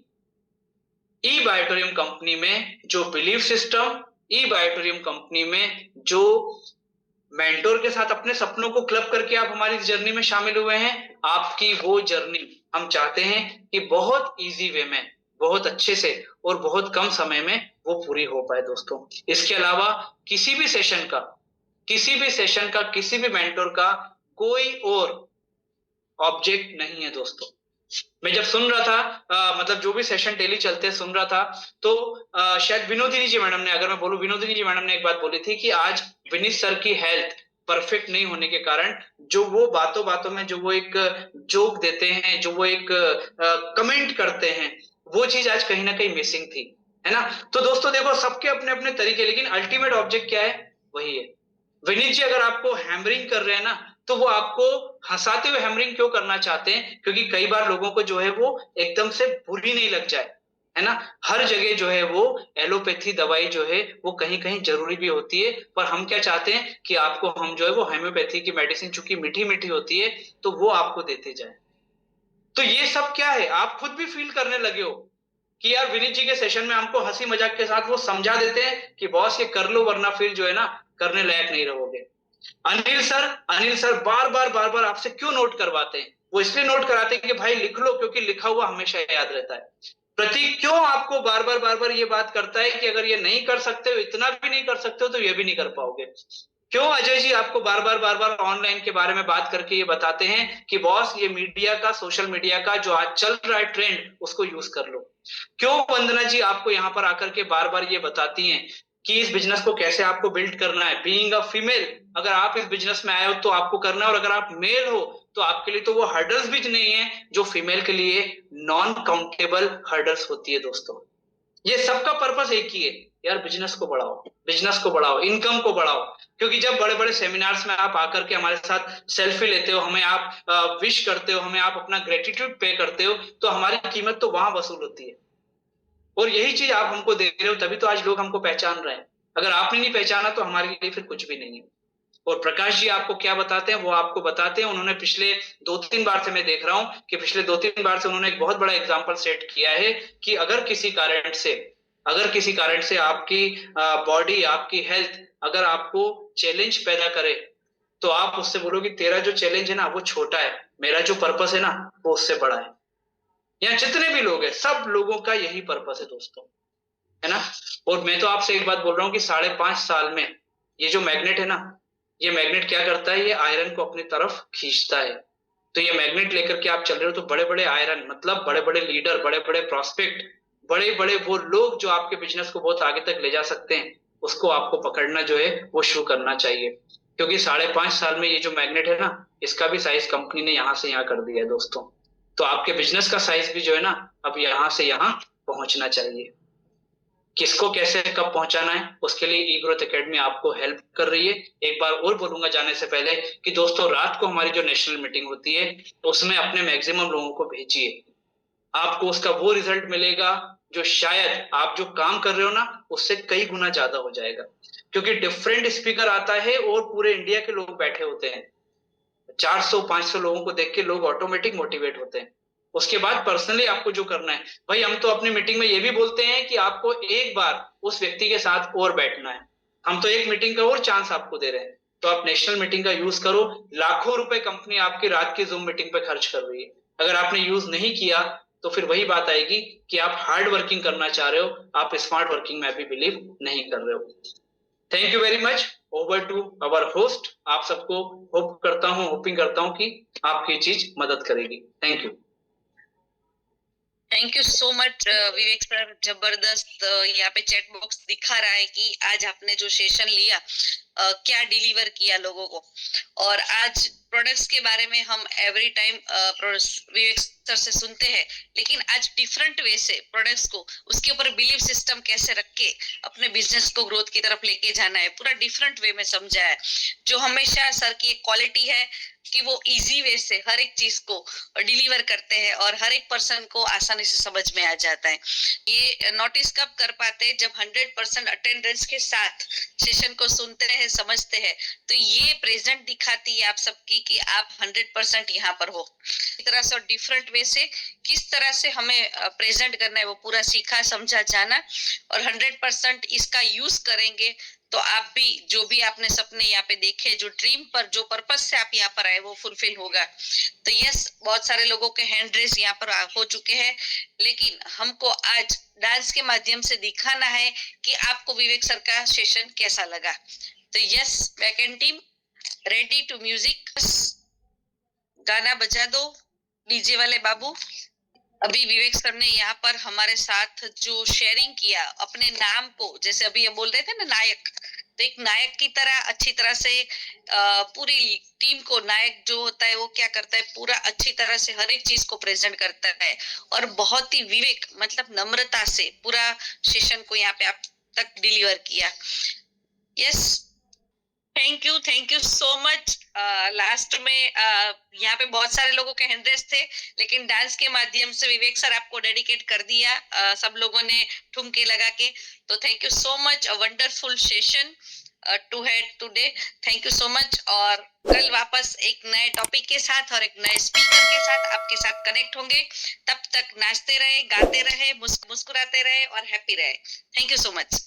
S2: ई बायोटोरियम कंपनी में जो बिलीफ सिस्टम, ई बायोटोरियम कंपनी में जो मेंटोर के साथ अपने सपनों को क्लब करके आप हमारी जर्नी में शामिल हुए हैं, आपकी वो जर्नी हम चाहते हैं कि बहुत इजी वे में, बहुत अच्छे से और बहुत कम समय में वो पूरी हो पाए दोस्तों। इसके अलावा किसी भी सेशन का, किसी भी मेंटोर का कोई और ऑब्जेक्ट नहीं है दोस्तों। मैं जब सुन रहा था मतलब जो भी सेशन डेली चलते हैं सुन रहा था, तो शायद विनोदिनी जी मैडम ने, अगर मैं बोलूं विनोदिनी जी मैडम ने एक बात बोली थी कि आज विनीत सर की हेल्थ परफेक्ट नहीं होने के कारण जो वो बातों बातों में जो वो एक जोक देते हैं, जो वो एक कमेंट करते हैं, वो चीज आज कहीं ना कहीं मिसिंग थी, है ना। तो दोस्तों देखो सबके अपने अपने तरीके, लेकिन अल्टीमेट ऑब्जेक्ट क्या है, वही है। विनीत जी अगर आपको हैमरिंग कर रहे हैं ना, तो वो आपको हंसाते हुए हैमरिंग क्यों करना चाहते हैं, क्योंकि कई बार लोगों को जो है वो एकदम से बुरी नहीं लग जाए, है ना। हर जगह जो है वो एलोपैथी दवाई जो है वो कहीं कहीं जरूरी भी होती है, पर हम क्या चाहते हैं कि आपको हम जो है वो होम्योपैथी की मेडिसिन चूंकि मीठी मीठी होती है तो वो आपको देते जाए। तो ये सब क्या है, आप खुद भी फील करने लगे हो कि यार विनीत जी के सेशन में हमको हंसी मजाक के साथ वो समझा देते हैं कि बॉस ये कर लो वरना फिर जो है ना करने लायक नहीं रहोगे। अनिल सर बार बार आपसे क्यों नोट करवाते हैं, वो इसलिए नोट कराते हैं कि भाई लिख लो, क्योंकि लिखा हुआ हमेशा याद रहता है। प्रतीक क्यों आपको बार बार ये बात करता है कि अगर ये नहीं कर सकते हो, इतना भी नहीं कर सकते हो, तो ये भी नहीं कर पाओगे। क्यों अजय जी आपको बार बार ऑनलाइन के बारे में बात करके ये बताते हैं कि बॉस ये मीडिया का, सोशल मीडिया का जो आज चल रहा है ट्रेंड, उसको यूज कर लो। क्यों वंदना जी आपको यहाँ पर आकर के बार ये बताती हैं कि इस बिजनेस को कैसे आपको बिल्ड करना है। बीइंग अ फीमेल, अगर आप इस बिजनेस में आए हो तो आपको करना है, और अगर आप मेल हो तो आपके लिए तो वो हर्डल्स भी नहीं है जो फीमेल के लिए नॉन काउंटेबल हर्डल्स होती है दोस्तों। ये सबका पर्पस एक ही है, यार बिजनेस को बढ़ाओ, बिजनेस को बढ़ाओ, इनकम को बढ़ाओ। क्योंकि जब बड़े बड़े सेमिनार्स में आप आकर के हमारे साथ सेल्फी लेते हो, हमें आप विश करते हो, हमें आप अपना ग्रेटिट्यूड पे करते हो, तो हमारी कीमत तो वहां वसूल होती है। और यही चीज आप हमको दे रहे हो, तभी तो आज लोग हमको पहचान रहे हैं। अगर आपने नहीं पहचाना तो हमारे लिए फिर कुछ भी नहीं है। और प्रकाश जी आपको क्या बताते हैं, वो आपको बताते हैं, उन्होंने पिछले 2-3 बार से मैं देख रहा हूं कि पिछले 2-3 बार से उन्होंने एक बहुत बड़ा एग्जाम्पल सेट किया है कि अगर किसी कारण से आपकी बॉडी, आपकी हेल्थ अगर आपको चैलेंज पैदा करे, तो आप उससे बोलो कि तेरा जो चैलेंज है ना वो छोटा है, मेरा जो पर्पस है ना वो उससे बड़ा है। यहाँ जितने भी लोग हैं सब लोगों का यही पर्पस है दोस्तों, है ना। और मैं तो आपसे एक बात बोल रहा हूँ कि 5.5 साल में ये जो मैग्नेट है ना, ये मैग्नेट क्या करता है, ये आयरन को अपनी तरफ खींचता है। तो ये मैग्नेट लेकर के आप चल रहे हो, तो बड़े बड़े आयरन मतलब बड़े बड़े लीडर, बड़े बड़े प्रॉस्पेक्ट, बड़े बड़े वो लोग जो आपके बिजनेस को बहुत आगे तक ले जा सकते हैं, उसको आपको पकड़ना जो है वो शुरू करना चाहिए। क्योंकि 5.5 साल में ये जो मैग्नेट है ना, इसका भी साइज कंपनी ने यहाँ से यहाँ कर दिया है दोस्तों। तो आपके बिजनेस का साइज भी जो है ना अब यहाँ से यहाँ पहुंचना चाहिए। किसको कैसे कब पहुंचाना है, उसके लिए ई ग्रोथ एकेडमी आपको हेल्प कर रही है। एक बार और बोलूंगा जाने से पहले कि दोस्तों रात को हमारी जो नेशनल मीटिंग होती है उसमें अपने मैक्सिमम लोगों को भेजिए, आपको उसका वो रिजल्ट मिलेगा जो शायद आप जो काम कर रहे हो ना उससे कई गुना ज्यादा हो जाएगा। क्योंकि डिफरेंट स्पीकर आता है और पूरे इंडिया के लोग बैठे होते हैं, 400-500 लोगों को देख के लोग ऑटोमेटिक मोटिवेट होते हैं। उसके बाद पर्सनली आपको जो करना है, भाई हम तो अपनी मीटिंग में ये भी बोलते हैं कि आपको एक बार उस व्यक्ति के साथ और बैठना है। हम तो एक मीटिंग का और चांस आपको दे रहे हैं, तो आप नेशनल मीटिंग का यूज करो। लाखों रुपए कंपनी आपकी रात की जूम मीटिंग पे खर्च कर रही है। अगर आपने यूज नहीं किया तो फिर वही बात आएगी कि आप हार्ड वर्किंग करना चाह रहे हो, आप स्मार्ट वर्किंग में अभी बिलीव नहीं कर रहे हो। Thank you very much. Over to our host. आप सबको होपिंग करता हूं कि आपकी चीज मदद करेगी। Thank you.
S1: Thank you so much Vivek sir, जबरदस्त यहाँ पे चैट बॉक्स दिखा रहा है कि आज आपने जो सेशन लिया क्या डिलीवर किया लोगों को। और आज प्रोडक्ट्स के बारे में हम एवरी टाइम विवेक सर से सुनते हैं, लेकिन आज डिफरेंट वे से प्रोडक्ट्स को, उसके ऊपर बिलीव सिस्टम कैसे रख के अपने बिजनेस को ग्रोथ की तरफ लेके जाना है, पूरा डिफरेंट वे में समझा है। जो हमेशा सर की एक क्वालिटी है कि वो इजी वे से हर एक चीज को डिलीवर करते हैं और हर एक पर्सन को आसानी से समझ में आ जाता है। ये नोटिस कब कर पाते हैं? जब 100% अटेंडेंस के साथ सेशन को सुनते हैं, समझते हैं, तो ये प्रेजेंट दिखाती है आप सबकी कि आप 100% यहाँ पर हो। इस तरह से डिफरेंट वे से किस तरह से हमें प्रेजेंट करना है वो पूरा सीखा समझा जाना, और 100% इसका यूज करेंगे तो आप भी जो भी आपने सपने यहाँ पे देखे, जो ड्रीम पर, जो पर्पस से आप यहाँ पर आए, वो फुलफिल होगा। तो यस, बहुत सारे लोगों के हैंड रेस यहाँ पर हो चुके हैं, लेकिन हमको आज डांस के माध्यम से दिखाना है कि आपको विवेक सर का सेशन कैसा लगा। तो yes, backend team ready to music. गाना बजा दो डीजे वाले बाबू। अभी विवेक सर ने यहाँ पर हमारे साथ जो शेयरिंग किया अपने नाम को, जैसे अभी हम बोल रहे थे ना नायक, तो एक नायक की तरह अच्छी तरह से पूरी टीम को, नायक जो होता है वो क्या करता है, पूरा अच्छी तरह से हर एक चीज को प्रेजेंट करता है और बहुत ही विवेक मतलब नम्रता से पूरा सेशन को यहाँ पे आप तक डिलीवर किया। Yes, thank you so much. Last में यहाँ पे बहुत सारे लोगों के हैंड थे, लेकिन डांस के माध्यम से विवेक सर आपको डेडिकेट कर दिया सब लोगों ने ठुमके लगा के। तो thank you so much, a wonderful session to had today. Thank you so much. और कल वापस एक नए टॉपिक के साथ और एक नए स्पीकर के साथ आपके साथ कनेक्ट होंगे। तब तक नाचते रहे, गाते रहे, मुस्कुराते रहे और हैप्पी रहे। Thank you so much.